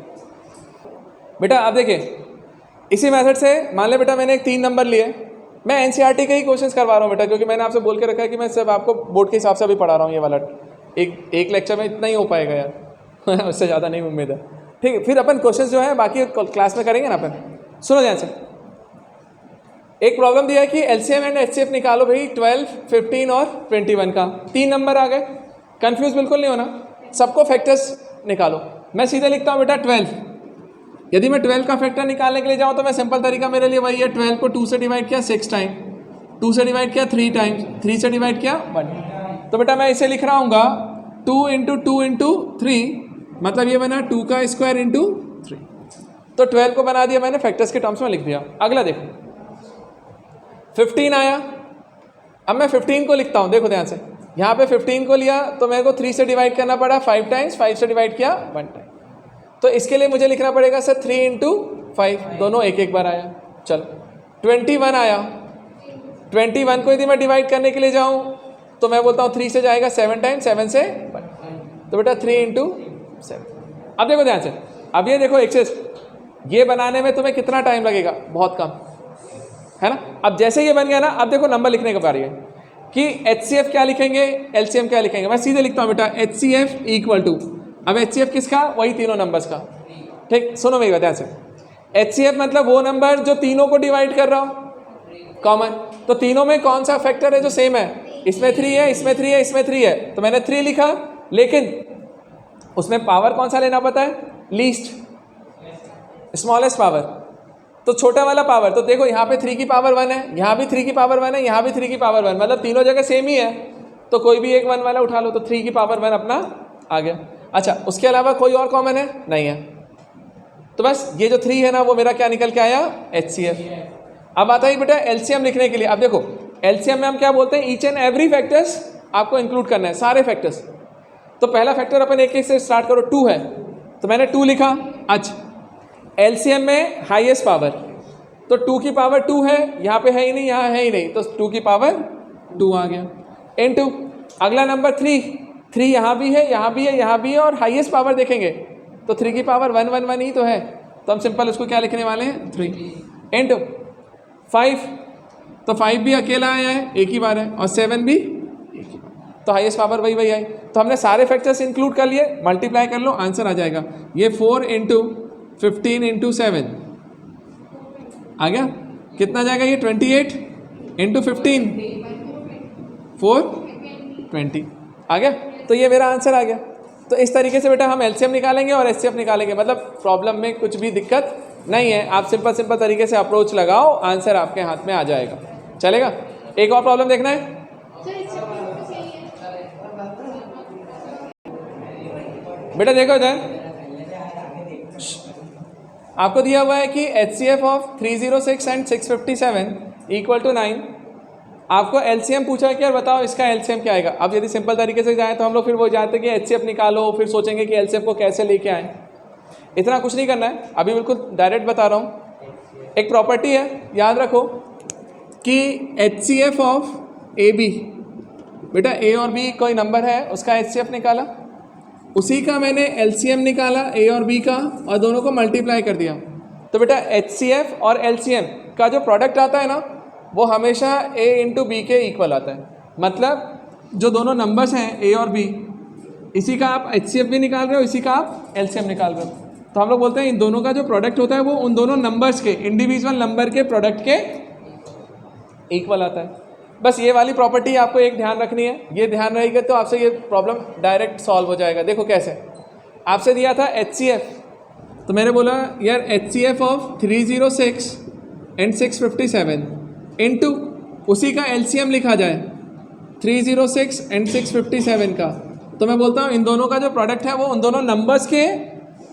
बेटा अब देखिए, इसी मेथड से मान ले बेटा मैंने एक 3 नंबर लिए, मैं एनसीईआरटी के ही क्वेश्चंस करवा रहा हूँ बेटा, क्योंकि मैंने आपसे बोल के रखा है कि मैं सब आपको बोर्ड के हिसाब से भी पढ़ा रहा हूँ। ये वाला एक लेक्चर में इतना ही हो पाएगा यार उससे ज़्यादा नहीं उम्मीद है। ठीक है, फिर अपन क्वेश्चंस जो है बाकी क्लास में करेंगे ना अपन। सुनो ध्यान से, एक प्रॉब्लम दिया है कि एलसीएम एंड एचसीएफ निकालो भाई 12, 15 और 21 का। 3 नंबर आ गए, कंफ्यूज बिल्कुल नहीं होना, सबको फैक्टर्स निकालो। मैं सीधे लिखता हूँ बेटा 12। यदि मैं 12 का फैक्टर निकालने के लिए जाऊँ तो मैं सिंपल तरीका मेरे लिए वही है, 12 को 2 से डिवाइड किया 6 टाइम, 2 से डिवाइड किया 3 टाइम्स, 3 से डिवाइड किया 1। तो बेटा मैं इसे लिख रहा हूँ 2 इंटू 2 इंटू 3, मतलब ये बना 2 का स्क्वायर इंटू 3। तो 12 को बना दिया मैंने, फैक्टर्स के टर्म्स में लिख दिया। अगला देखो 15 आया। अब मैं 15 को लिखता हूँ, देखो ध्यान से, यहाँ पे 15 को लिया तो मेरे को 3 से डिवाइड करना पड़ा 5 टाइम्स, 5 से डिवाइड किया 1 टाइम। तो इसके लिए मुझे लिखना पड़ेगा सर 3 इंटू 5, दोनों एक एक बार आया। चलो 21 आया। 21 को यदि मैं डिवाइड करने के लिए जाऊँ तो मैं बोलता हूँ 3 से जाएगा 7 टाइम, 7 से 1, तो बेटा 3 इंटू 7। अब देखो ध्यान से, अब ये देखो एक्सेस, ये बनाने में तुम्हें कितना टाइम लगेगा, बहुत कम, है ना। अब जैसे ये बन गया ना, अब देखो नंबर लिखने का बारी है कि एचसीएफ क्या लिखेंगे, एलसीएम क्या लिखेंगे। मैं सीधे लिखता हूँ बेटा एचसीएफ इक्वल टू, अब एचसीएफ किसका, वही तीनों नंबर्स का। ठीक, सुनो मेरी बात ध्यान से, एचसीएफ मतलब वो नंबर जो तीनों को डिवाइड कर रहा हो, कॉमन। तो तीनों में कौन सा फैक्टर है जो सेम है, इसमें 3 है, इसमें 3 है, इसमें 3 है, तो मैंने 3 लिखा, लेकिन उसमें पावर कौन सा लेना पता है, लीस्ट, स्मॉलेस्ट पावर, तो छोटा वाला पावर। तो देखो यहाँ पे 3 की पावर 1 है, यहाँ भी 3 की पावर 1 है, यहाँ भी 3 की पावर 1, मतलब तीनों जगह सेम ही है, तो कोई भी एक 1 वाला उठा लो, तो 3 की पावर 1 अपना आ गया। अच्छा, उसके अलावा कोई और कॉमन है, नहीं है, तो बस ये जो 3 है ना वो मेरा क्या निकल के आया, एचसीएफ। अब आता है बेटा एलसीएम लिखने के लिए। अब देखो एलसीएम में हम क्या बोलते हैं, ईच एंड एवरी फैक्टर्स आपको इंक्लूड करना है, सारे फैक्टर्स। तो पहला फैक्टर अपन एक से स्टार्ट करो, 2 है, तो मैंने 2 लिखा। अच्छा, एलसीएम में हाईएस्ट पावर, तो 2 की पावर 2 है, यहाँ पे है ही नहीं, यहाँ है ही नहीं, तो 2 की पावर 2 आ गया इनटू अगला नंबर 3 यहाँ भी है, यहाँ भी है, यहाँ भी है, और हाईएस्ट पावर देखेंगे तो 3 की पावर 1 1 1 ही तो है, तो हम सिंपल उसको क्या लिखने वाले हैं, 3 इनटू 5, तो 5 भी अकेला आया है, एक ही बार है, और 7 भी एक ही बार, तो हाईएस्ट पावर वही आई। तो हमने सारे फैक्टर्स इंक्लूड कर लिए, मल्टीप्लाई कर लो, आंसर आ जाएगा। ये 4 इंटू 15 इंटू 7 आ गया, कितना जाएगा ये, 28 इंटू 15 420 आ गया, तो ये मेरा आंसर आ गया। तो इस तरीके से बेटा हम एलसीएम निकालेंगे और एचसीएफ निकालेंगे, मतलब प्रॉब्लम में कुछ भी दिक्कत नहीं है, आप सिंपल तरीके से अप्रोच लगाओ, आंसर आपके हाथ में आ जाएगा, चलेगा। एक और प्रॉब्लम देखना है, बेटा देखो इधर, आपको दिया हुआ है कि HCF of 306 and 657 equal to 9, आपको एलसीएम पूछा है कि यार बताओ इसका एलसीएम क्या आएगा। अब यदि सिंपल तरीके से जाए तो हम लोग फिर वो जानते हैं कि एचसीएफ निकालो, फिर सोचेंगे कि एलसीएम को कैसे लेके आए। इतना कुछ नहीं करना है, अभी बिल्कुल डायरेक्ट बता रहा हूँ। एक प्रॉपर्टी है, याद रखो कि एचसीएफ ऑफ ए बी, बेटा ए और बी कोई नंबर है, उसका एचसीएफ निकाला, उसी का मैंने एलसीएम निकाला ए और बी का, और दोनों को मल्टीप्लाई कर दिया। तो बेटा एचसीएफ और एलसीएम का जो प्रोडक्ट आता है ना, वो हमेशा ए इंटू बी के इक्वल आता है। मतलब जो दोनों नंबर्स हैं ए और बी, इसी का आप एचसीएफ भी निकाल रहे हो, इसी का आप एलसीएम निकाल रहे हो। तो हम लोग बोलते हैं इन दोनों का जो प्रोडक्ट होता है वो उन दोनों नंबर्स के, इंडिविजुअल नंबर के प्रोडक्ट के इक्वल आता है। बस ये वाली प्रॉपर्टी आपको एक ध्यान रखनी है, ये ध्यान रहेगा तो आपसे ये प्रॉब्लम डायरेक्ट सॉल्व हो जाएगा। देखो कैसे, आपसे दिया था एचसीएफ, तो मैंने बोला यार एचसीएफ ऑफ 306 एंड 657 इनटू उसी का एलसीएम लिखा जाए 306 एंड 657 का, तो मैं बोलता हूँ इन दोनों का जो प्रोडक्ट है वो उन दोनों नंबर्स के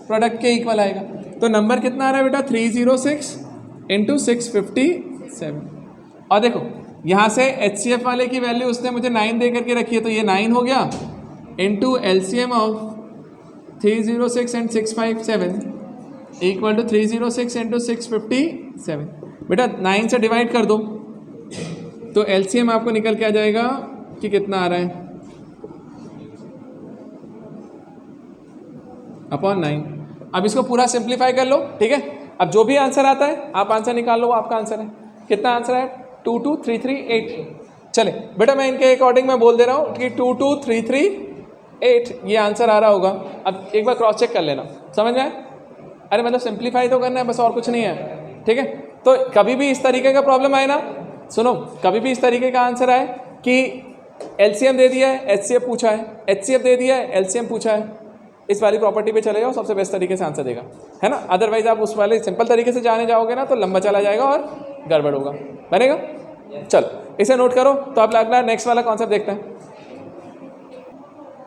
प्रोडक्ट के इक्वल आएगा। तो नंबर कितना आ रहा है बेटा 306 इंटू 657। और देखो यहाँ से एचसीएफ वाले की वैल्यू उसने मुझे 9 दे करके रखी है, तो ये 9 हो गया into LCM of 306 and 657 equal to 306 into 657। बेटा 9 से डिवाइड कर दो तो एलसीएम आपको निकल के आ जाएगा कि कितना आ रहा है अपॉन 9। अब इसको पूरा सिंप्लीफाई कर लो, ठीक है। अब जो भी आंसर आता है आप आंसर निकाल लो, वो आपका आंसर है। कितना आंसर है 22338। चले बेटा मैं इनके अकॉर्डिंग मैं बोल दे रहा हूँ कि 22338 ये आंसर आ रहा होगा। अब एक बार क्रॉस चेक कर लेना, समझ में आए? अरे मतलब सिंप्लीफाई तो करना है बस, और कुछ नहीं है, ठीक है। तो कभी भी इस तरीके का प्रॉब्लम आए ना, सुनो, कभी भी इस तरीके का आंसर आए कि एलसीएम दे दिया है, एचसीएफ पूछा है, एचसीएफ दे दिया है, एलसीएम पूछा है, इस वाली प्रॉपर्टी पे चले जाओ, सबसे बेस्ट तरीके से आंसर देगा, है ना। अदरवाइज आप उस वाले सिंपल तरीके से जाने जाओगे ना तो लंबा चला जाएगा और गड़बड़ होगा, बनेगा। चल इसे नोट करो। तो अब अगला नेक्स्ट वाला कॉन्सेप्ट देखते हैं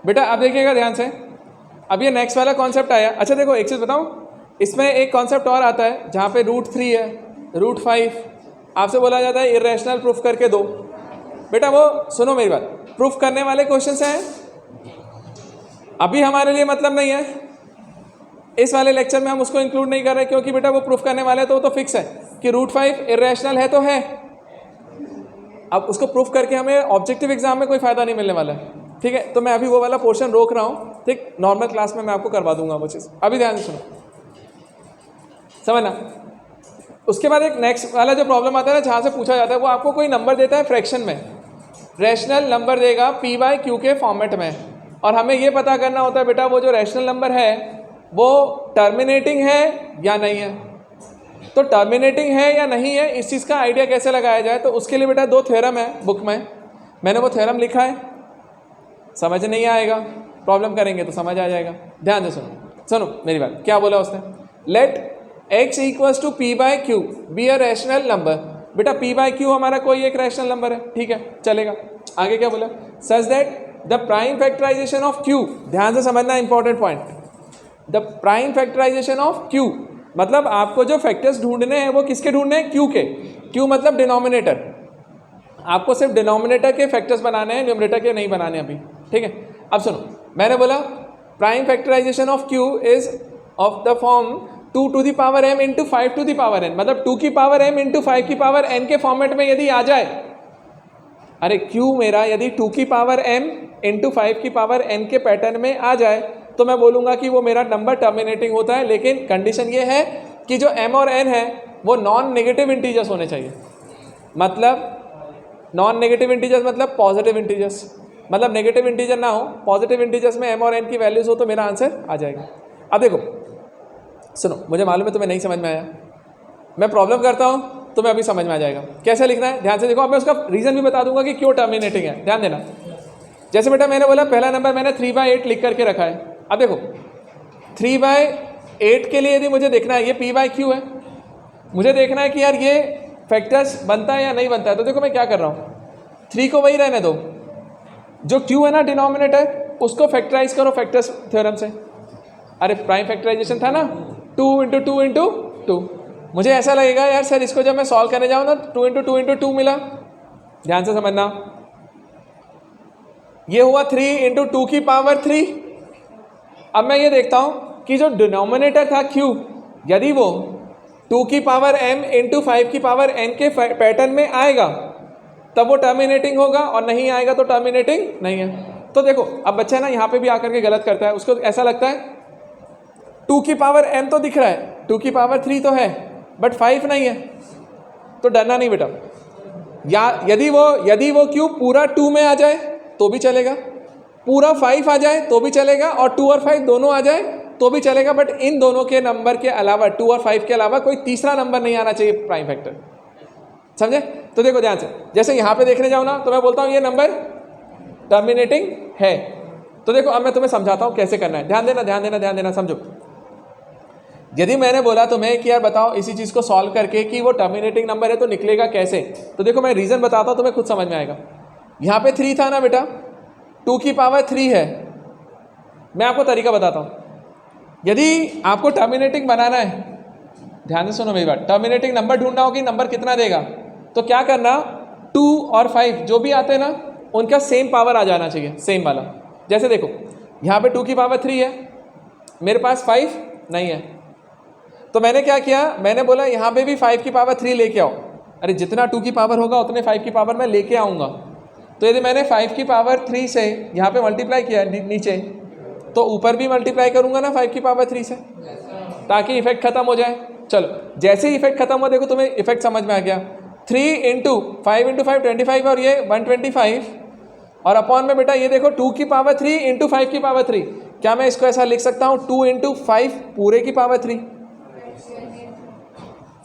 बेटा। अब देखिएगा ध्यान से, अब ये नेक्स्ट वाला कॉन्सेप्ट आया। अच्छा देखो एक चीज़ बताऊँ, इसमें एक कॉन्सेप्ट और आता है जहाँ पे √3 है, √5 आपसे बोला जाता है इरेशनल प्रूफ करके दो। बेटा वो सुनो मेरी बात, प्रूफ करने वाले क्वेश्चंस हैं अभी हमारे लिए मतलब नहीं है, इस वाले लेक्चर में हम उसको इंक्लूड नहीं कर रहे, क्योंकि बेटा वो प्रूफ करने वाले तो वो तो फिक्स है कि √5 इरेशनल है तो है। अब उसको प्रूफ करके हमें ऑब्जेक्टिव एग्जाम में कोई फायदा नहीं मिलने वाला है, ठीक है। तो मैं अभी वो वाला पोर्शन रोक रहा हूँ, ठीक। नॉर्मल क्लास में मैं आपको करवा दूंगा वो चीज़, अभी ध्यान से सुनो, समझना। उसके बाद एक नेक्स्ट वाला जो प्रॉब्लम आता है ना, जहाँ से पूछा जाता है, वो आपको कोई नंबर देता है फ्रैक्शन में, रैशनल नंबर देगा p/q के फॉर्मेट में, और हमें ये पता करना होता है बेटा वो जो रैशनल नंबर है वो टर्मिनेटिंग है या नहीं है। तो टर्मिनेटिंग है या नहीं है इस चीज़ का आइडिया कैसे लगाया जाए, तो उसके लिए बेटा 2 थ्योरम है बुक में, मैंने वो थ्योरम लिखा है। समझ नहीं आएगा, प्रॉब्लम करेंगे तो समझ आ जाएगा। ध्यान से सुनो मेरी बात, क्या बोला उसने, let x equals to p/q be a rational number. बेटा p/q हमारा कोई एक रैशनल नंबर है, ठीक है, चलेगा। आगे क्या बोला, such that the prime factorisation of q, ध्यान से समझना important point, the prime factorisation of q, मतलब आपको जो फैक्टर्स ढूंढने हैं वो किसके ढूंढने हैं, q के। q मतलब डिनोमिनेटर, आपको सिर्फ डिनोमिनेटर के फैक्टर्स बनाने हैं, न्यूमरेटर के नहीं बनाने अभी, ठीक है। अब सुनो, मैंने बोला prime factorisation of q is of the form 2 to the power m into 5 to the power n, मतलब 2 की पावर m इंटू 5 की पावर n के फॉर्मेट में यदि आ जाए, अरे q मेरा यदि 2 की पावर m इंटू 5 की पावर n के पैटर्न में आ जाए तो मैं बोलूँगा कि वो मेरा नंबर टर्मिनेटिंग होता है। लेकिन कंडीशन ये है कि जो m और n है वो नॉन नेगेटिव इंटीजर्स होने चाहिए। मतलब नॉन नेगेटिव इंटीजर्स मतलब पॉजिटिव इंटीजर्स, मतलब नेगेटिव इंटीजर ना हो, पॉजिटिव इंटीजर्स में m और n की वैल्यूज हो तो मेरा आंसर आ जाएगा। अब देखो सुनो, मुझे मालूम है तुम्हें नहीं समझ में आया, मैं प्रॉब्लम करता हूँ तुम्हें अभी समझ में आ जाएगा कैसे लिखना है। ध्यान से देखो, अब मैं उसका रीज़न भी बता दूंगा कि क्यों टर्मिनेटिंग है, ध्यान देना। जैसे बेटा मैंने बोला पहला नंबर मैंने 3/8 लिख करके रखा है। अब देखो 3/8 के लिए यदि मुझे देखना है, ये p/q है, मुझे देखना है कि यार ये फैक्टर्स बनता है या नहीं बनता है। तो देखो मैं क्या कर रहा हूँ, 3 को वही रहने दो, जो q है ना डिनोमिनेटर, उसको फैक्टराइज करो फैक्टर्स थ्योरम से। अरे प्राइम फैक्टराइजेशन था ना 2 × 2 × 2, मुझे ऐसा लगेगा यार सर इसको जब मैं सॉल्व करने जाऊँ ना 2 × 2 × 2 मिला, ध्यान से समझना, ये हुआ 3 इंटू 2 की पावर 3। अब मैं ये देखता हूं कि जो डिनोमिनेटर था q, यदि वो 2 की पावर m इंटू 5 की पावर n के पैटर्न में आएगा तब वो टर्मिनेटिंग होगा, और नहीं आएगा तो टर्मिनेटिंग नहीं है। तो देखो अब बच्चा ना यहाँ पे भी आकर के गलत करता है, उसको ऐसा लगता है 2 की पावर m तो दिख रहा है, 2 की पावर 3 तो है, बट 5 नहीं है। तो डरना नहीं बेटा, या यदि वो q पूरा 2 में आ जाए तो भी चलेगा, पूरा 5 आ जाए तो भी चलेगा, और 2 और 5 दोनों आ जाए तो भी चलेगा, बट इन दोनों के नंबर के अलावा 2 और 5 के अलावा कोई तीसरा नंबर नहीं आना चाहिए प्राइम फैक्टर। समझे? तो देखो ध्यान से, जैसे यहाँ पे देखने जाओ ना तो मैं बोलता हूँ ये नंबर टर्मिनेटिंग है। तो देखो अब मैं तुम्हें समझाता हूँ कैसे करना है, ध्यान देना ध्यान देना ध्यान देना, समझो। यदि मैंने बोला तुम्हें कि यार बताओ इसी चीज़ को सॉल्व करके कि वो टर्मिनेटिंग नंबर है तो निकलेगा कैसे, तो देखो मैं रीज़न बताता हूँ, तुम्हें खुद समझ में आएगा। यहाँ पे 3 था ना बेटा, 2 की पावर 3 है। मैं आपको तरीका बताता हूँ। यदि आपको टर्मिनेटिंग बनाना है, ध्यान से सुनो मेरी बात, टर्मिनेटिंग नंबर ढूंढना हो कि नंबर कितना देगा, तो क्या करना, 2 और 5 जो भी आते हैं ना उनका सेम पावर आ जाना चाहिए, सेम वाला। जैसे देखो यहाँ पे 2 की पावर 3 है, मेरे पास 5 नहीं है, तो मैंने क्या किया, मैंने बोला यहाँ पे भी 5 की पावर 3 लेके आओ। अरे जितना 2 की पावर होगा उतने 5 की पावर मैं लेके आऊँगा। तो यदि मैंने 5 की पावर 3 से यहाँ पे मल्टीप्लाई किया नीचे, तो ऊपर भी मल्टीप्लाई करूँगा ना 5 की पावर 3 से, ताकि इफेक्ट खत्म हो जाए। चलो जैसे ही इफेक्ट खत्म हुआ, देखो तुम्हें इफेक्ट समझ में आ गया। 3 इंटू 5 इंटू 5 25, और ये 125, और अपॉन में बेटा ये देखो 2 की पावर 3 इंटू 5 की पावर 3। क्या मैं इसको ऐसा लिख सकता हूँ 2 इंटू 5 पूरे की पावर 3?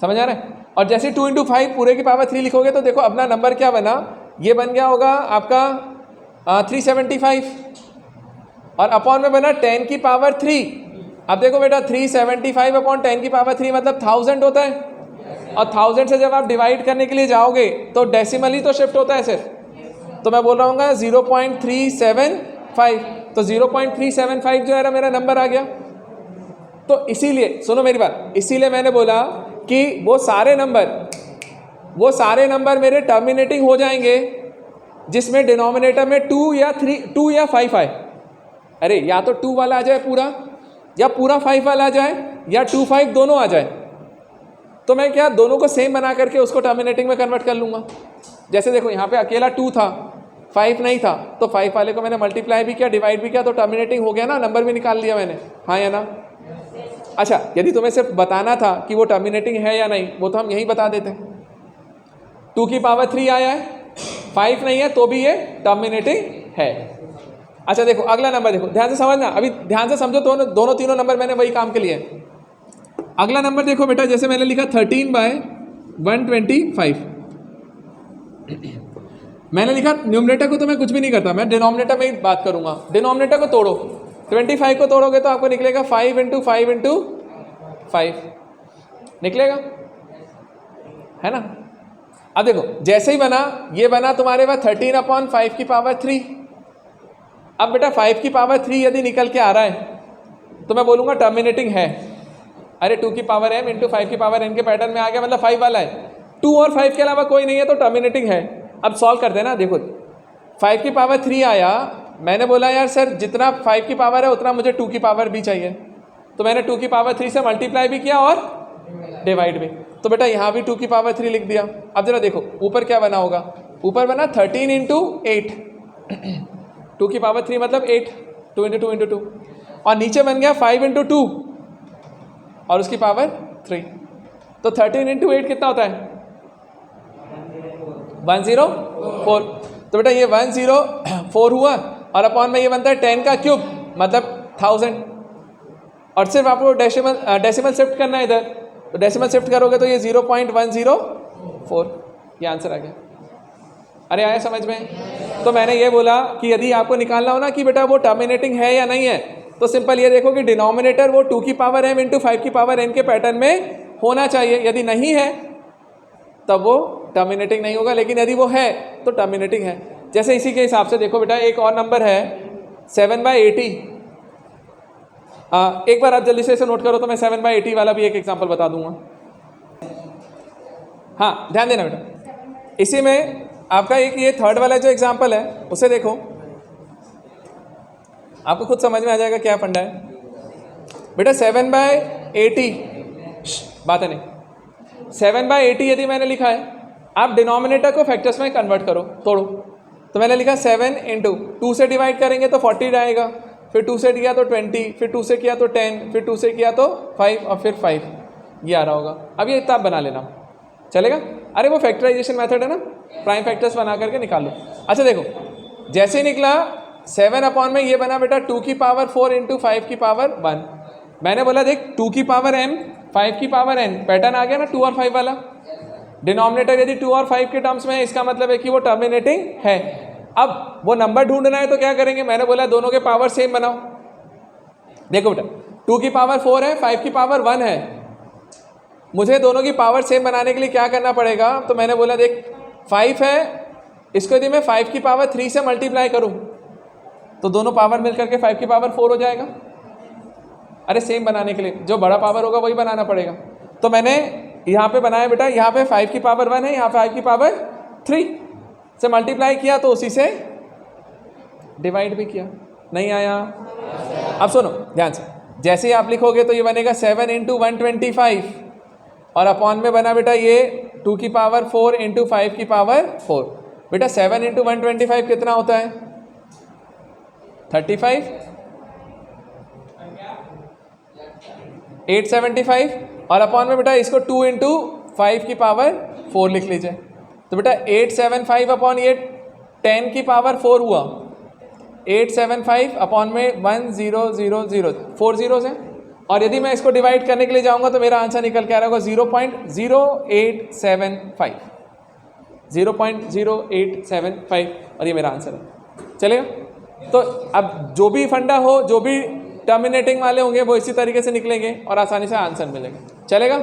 समझ आ रहा है? और जैसे 2 इंटू 5 पूरे की पावर 3 लिखोगे तो देखो अपना नंबर क्या बना, ये बन गया होगा आपका 375, और अपॉन में बना 10 की पावर 3। अब देखो बेटा 375 अपॉन 10 की पावर 3 मतलब 1000 होता है, और 1000 से जब आप डिवाइड करने के लिए जाओगे तो डेसिमल ही तो शिफ्ट होता है सिर्फ। तो मैं बोल रहा हूँ 0.375, तो 0.375 जो है ना मेरा नंबर आ गया। तो इसीलिए सुनो मेरी बात, इसीलिए मैंने बोला कि वो सारे नंबर मेरे टर्मिनेटिंग हो जाएंगे जिसमें डिनोमिनेटर में 2 या 5 आए। अरे या तो 2 वाला आ जाए पूरा, या पूरा 5 वाला आ जाए, या 2 5 दोनों आ जाए। तो मैं क्या दोनों को सेम बना करके उसको टर्मिनेटिंग में कन्वर्ट कर लूँगा। जैसे देखो यहाँ पे अकेला 2 था, 5 नहीं था, तो 5 वाले को मैंने मल्टीप्लाई भी किया, डिवाइड भी किया, तो टर्मिनेटिंग हो गया ना, नंबर भी निकाल लिया मैंने, हाँ या ना? अच्छा यदि तुम्हें सिर्फ बताना था कि वो टर्मिनेटिंग है या नहीं, वो तो हम यही बता देते। 2 की पावर 3 आया है, 5 नहीं है, तो भी ये टर्मिनेटिंग है। अच्छा देखो अगला नंबर, देखो ध्यान से समझना, अभी ध्यान से समझो, दोनों तीनों नंबर मैंने वही काम के लिए। अगला नंबर देखो बेटा, जैसे मैंने लिखा 13/125, मैंने लिखा न्यूमरेटर को तो मैं कुछ भी नहीं करता, मैं डिनोमिनेटर में ही बात करूंगा। डिनोमिनेटर को तोड़ो, 25 को तोड़ोगे तो आपको निकलेगा 5 इंटू 5 इंटू 5 निकलेगा, है ना? अब देखो जैसे ही बना, ये बना तुम्हारे पास 13/5 की पावर 3। अब बेटा 5 की पावर 3 यदि निकल के आ रहा है तो मैं बोलूँगा टर्मिनेटिंग है। अरे 2 की पावर m इंटू 5 की पावर n के पैटर्न में आ गया, मतलब 5 वाला है। 2 और 5 के अलावा कोई नहीं है तो टर्मिनेटिंग है। अब सॉल्व करते हैं ना, देखो 5 की पावर 3 आया, मैंने बोला यार सर जितना 5 की पावर है उतना मुझे 2 की पावर भी चाहिए, तो मैंने 2 की पावर 3 से मल्टीप्लाई भी किया और डिवाइड भी। तो बेटा यहाँ भी 2 की पावर 3 लिख दिया। अब जरा देखो ऊपर क्या बना होगा, ऊपर बना 13 इंटू 8, 2 की पावर 3 मतलब 8, 2 इंटू 2 इंटू 2, और नीचे बन गया 5 इंटू 2 और उसकी पावर 3। तो 13 इंटू 8 कितना होता है? 104। तो बेटा ये 104 हुआ, और अपॉन में ये बनता है 10 का क्यूब मतलब 1000, और सिर्फ आपको डेसिमल शिफ्ट करना है इधर, तो डेसिमल शिफ्ट करोगे तो ये 0.104, ये आंसर आ गया। अरे आया समझ में? तो मैंने ये बोला कि यदि आपको निकालना हो ना कि बेटा वो टर्मिनेटिंग है या नहीं है, तो सिंपल ये देखो कि डिनोमिनेटर वो 2 की पावर m इंटू 5 की पावर n के पैटर्न में होना चाहिए। यदि नहीं है तब वो टर्मिनेटिंग नहीं होगा, लेकिन यदि वो है तो टर्मिनेटिंग है। जैसे इसी के हिसाब से देखो बेटा एक और नंबर है 7/80। एक बार आप जल्दी से इसे नोट करो तो मैं 7/80 वाला भी एक एग्जांपल बता दूंगा। हाँ ध्यान देना बेटा, इसी में आपका एक ये थर्ड वाला जो एग्जाम्पल है उसे देखो, आपको खुद समझ में आ जाएगा क्या फंडा है। बेटा 7/80 बात है नहीं, 7/80 यदि मैंने लिखा है, आप डिनोमिनेटर को फैक्टर्स में कन्वर्ट करो, तोड़ो। तो मैंने लिखा 7 × 2 से डिवाइड करेंगे तो 40 आएगा, फिर 2 से किया तो 20, फिर 2 से किया तो 10, फिर 2 से किया तो 5 और फिर 5, ये आ रहा होगा। अब ये इतना आप बना लेना, चलेगा? अरे वो फैक्टराइजेशन मेथड है ना, प्राइम फैक्टर्स बना करके निकाल लो। अच्छा देखो, जैसे ही निकला 7 अपॉन में ये बना बेटा 2 की पावर 4 × 5 की पावर 1। मैंने बोला देख 2 की पावर m 5 की पावर n, पैटर्न आ गया ना 2 और 5 वाला। डिनोमिनेटर यदि 2 और 5 के टर्म्स में है, इसका मतलब है कि वो टर्मिनेटिंग है। अब वो नंबर ढूंढना है तो क्या करेंगे, मैंने बोला दोनों के पावर सेम बनाओ। देखो बेटा 2 की पावर 4 है, 5 की पावर 1 है, मुझे दोनों की पावर सेम बनाने के लिए क्या करना पड़ेगा, तो मैंने बोला देख 5 है, इसको यदि मैं 5 की पावर 3 से मल्टीप्लाई करूं तो दोनों पावर मिलकर के 5 की पावर 4 हो जाएगा। अरे सेम बनाने के लिए जो बड़ा पावर होगा वही बनाना पड़ेगा। तो मैंने यहाँ पे बनाया बेटा, यहाँ पे 5 की पावर 1 है, यहाँ पे 5 की पावर 3 से मल्टीप्लाई किया तो उसी से डिवाइड भी किया, नहीं आया। अब सुनो ध्यान से, जैसे ही आप लिखोगे तो ये बनेगा 7 × 125 और अपॉन में बना बेटा ये 2 की पावर 4 × 5 की पावर 4। बेटा 7 × 125 कितना होता है, 35, 875 और अपॉन में बेटा इसको 2 × 5 की पावर 4 लिख लीजिए। तो बेटा 875 अपॉन ये 10 की पावर 4 हुआ, 875 अपॉन में 1000, 4 zeros हैं। और यदि मैं इसको डिवाइड करने के लिए जाऊंगा तो मेरा आंसर निकल के आ रहा होगा 0.0875, 0.0875 और ये मेरा आंसर है, चलेगा? तो अब जो भी फंडा हो, जो भी टर्मिनेटिंग वाले होंगे वो इसी तरीके से निकलेंगे और आसानी से आंसर मिलेगा, चलेगा?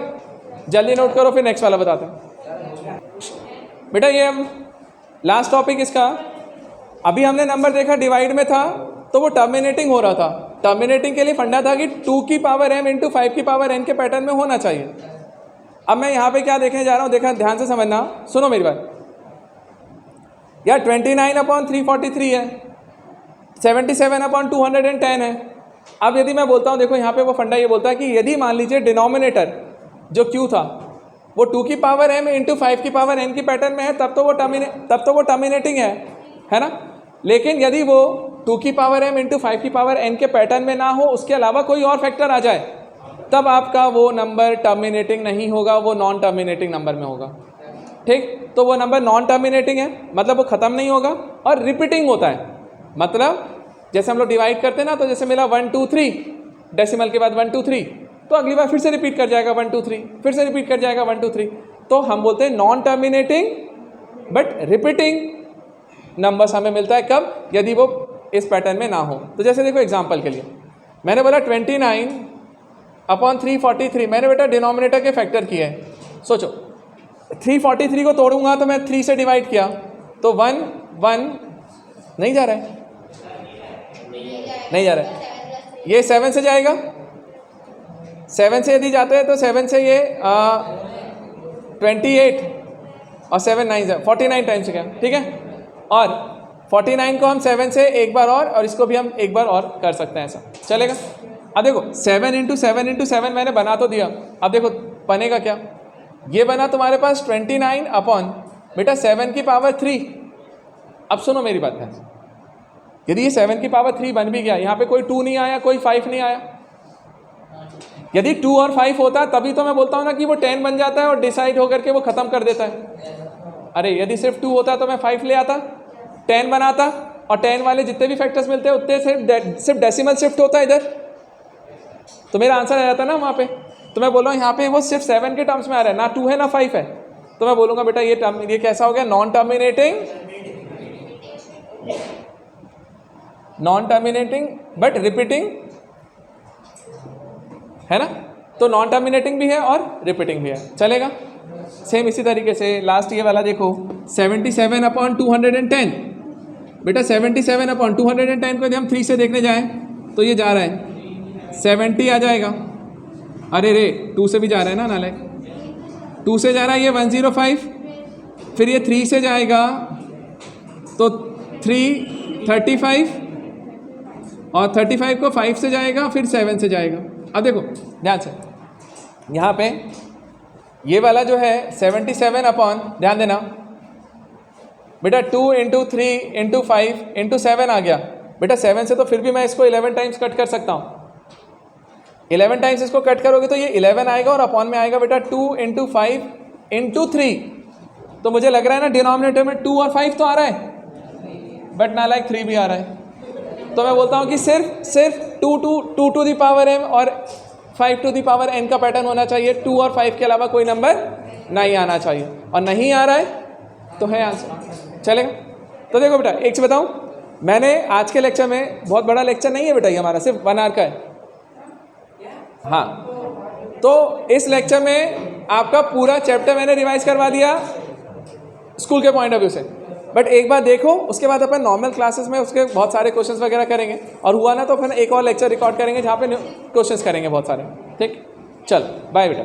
जल्दी नोट करो, फिर नेक्स्ट वाला बताते हैं। बेटा ये हम लास्ट टॉपिक इसका, अभी हमने नंबर देखा डिवाइड में था तो वो टर्मिनेटिंग हो रहा था। टर्मिनेटिंग के लिए फंडा था कि 2 की पावर m × 5 की पावर n के पैटर्न में होना चाहिए। अब मैं यहाँ पे क्या देखने जा रहा हूँ, देखा ध्यान से समझना, सुनो मेरी बात। यार 29/343 है, 77/210 है। अब यदि मैं बोलता हूँ, देखो यहाँ पे वो फंडा ये बोलता है कि यदि मान लीजिए डिनोमिनेटर जो q था वो 2 की पावर m × 5 की पावर n की पैटर्न में है, तब तो वो टर्मिनेटिंग है ना। लेकिन यदि वो 2 की पावर m × 5 की पावर n के पैटर्न में ना हो, उसके अलावा कोई और फैक्टर आ जाए, तब आपका वो नंबर टर्मिनेटिंग नहीं होगा, वो नॉन टर्मिनेटिंग नंबर में होगा। ठीक, तो वो नंबर नॉन टर्मिनेटिंग है, मतलब वो ख़त्म नहीं होगा और रिपीटिंग होता है। मतलब जैसे हम लोग डिवाइड करते हैं ना, तो जैसे मिला 1 2 3, डेसिमल के बाद 1 2 3, तो अगली बार फिर से रिपीट कर जाएगा 1 2 3, फिर से रिपीट कर जाएगा 1 2 3। तो हम बोलते हैं non terminating but repeating numbers हमें मिलता है कब, यदि वो इस पैटर्न में ना हो। तो जैसे देखो एग्जांपल के लिए मैंने बोला 29/343, मैंने बेटा डिनोमिनेटर के फैक्टर किए हैं। सोचो 343 को तोड़ूंगा तो मैं 3 से डिवाइड किया तो 1 1 नहीं जा रहा है, नहीं जा रहा है। ये 7 से जाएगा, 7 से यदि जाते हैं तो 7 से ये 28 और 7 9 49 टाइम्स गया, ठीक है। और 49 को हम 7 से एक बार और इसको भी हम एक बार और कर सकते हैं, ऐसा चलेगा। अब देखो 7 × 7 × 7 मैंने बना तो दिया, अब देखो बनेगा क्या, ये बना तुम्हारे पास 29 अपॉन बेटा 7 की पावर 3। अब सुनो मेरी बात है, यदि ये 7 की पावर 3 बन भी गया, यहाँ पे कोई 2 नहीं आया, कोई 5 नहीं आया। यदि 2 और 5 होता तभी तो मैं बोलता हूँ ना कि वो 10 बन जाता है और डिसाइड होकर के वो ख़त्म कर देता है। अरे यदि सिर्फ 2 होता तो मैं 5 ले आता, 10 बनाता और 10 वाले जितने भी फैक्टर्स मिलते हैं उतने सिर्फ डेसिमल शिफ्ट होता है इधर, तो मेरा आंसर आ जाता ना वहाँ पे। तो मैं बोल रहा हूँ यहाँ पे वो सिर्फ 7 के टर्म्स में आ रहा है, ना 2 है ना 5 है, तो मैं बोलूँगा बेटा ये कैसा हो गया, नॉन टर्मिनेटिंग बट रिपीटिंग, है ना। तो नॉन टर्मिनेटिंग भी है और रिपीटिंग भी है, चलेगा। सेम इसी तरीके से लास्ट ये वाला देखो 77/210, बेटा 77/210 को यदि हम 3 से देखने जाएं तो ये जा रहा है 70 आ जाएगा। अरे रे 2 से भी जा रहा है ना नाले, 2 से जा रहा है ये 105, फिर ये 3 से जाएगा तो 335 और 35 को 5 से जाएगा फिर 7 से जाएगा। अब देखो ध्यान से, यहाँ पे ये वाला जो है 77 अपॉन, ध्यान देना बेटा 2 इंटू 3 इंटू 5 इंटू 7 आ गया बेटा। 7 से तो फिर भी मैं इसको 11 टाइम्स कट कर सकता हूँ। 11 टाइम्स इसको कट करोगे तो ये 11 आएगा और अपॉन में आएगा बेटा 2 इंटू 5 इंटू 3। तो मुझे लग रहा है ना डिनोमिनेटर में 2 और 5 तो आ रहा है, बट ना लाइक 3 भी आ रहा है। तो मैं बोलता हूँ कि सिर्फ 2 टू दी पावर m और 5 टू दी पावर n का पैटर्न होना चाहिए। 2 और 5 के अलावा कोई नंबर नहीं आना चाहिए, और नहीं आ रहा है तो है आंसर। चलेगा? तो देखो बेटा एक चीज बताऊं, मैंने आज के लेक्चर में, बहुत बड़ा लेक्चर नहीं है बेटा ये हमारा, सिर्फ 1 आवर का है। हाँ, तो इस लेक्चर में आपका पूरा चैप्टर मैंने रिवाइज करवा दिया स्कूल के पॉइंट ऑफ व्यू से। बट एक बार देखो, उसके बाद अपन नॉर्मल क्लासेस में उसके बहुत सारे क्वेश्चंस वगैरह करेंगे, और हुआ ना तो फिर एक और लेक्चर रिकॉर्ड करेंगे जहाँ पे क्वेश्चंस करेंगे बहुत सारे। ठीक, चल बाय बेटा।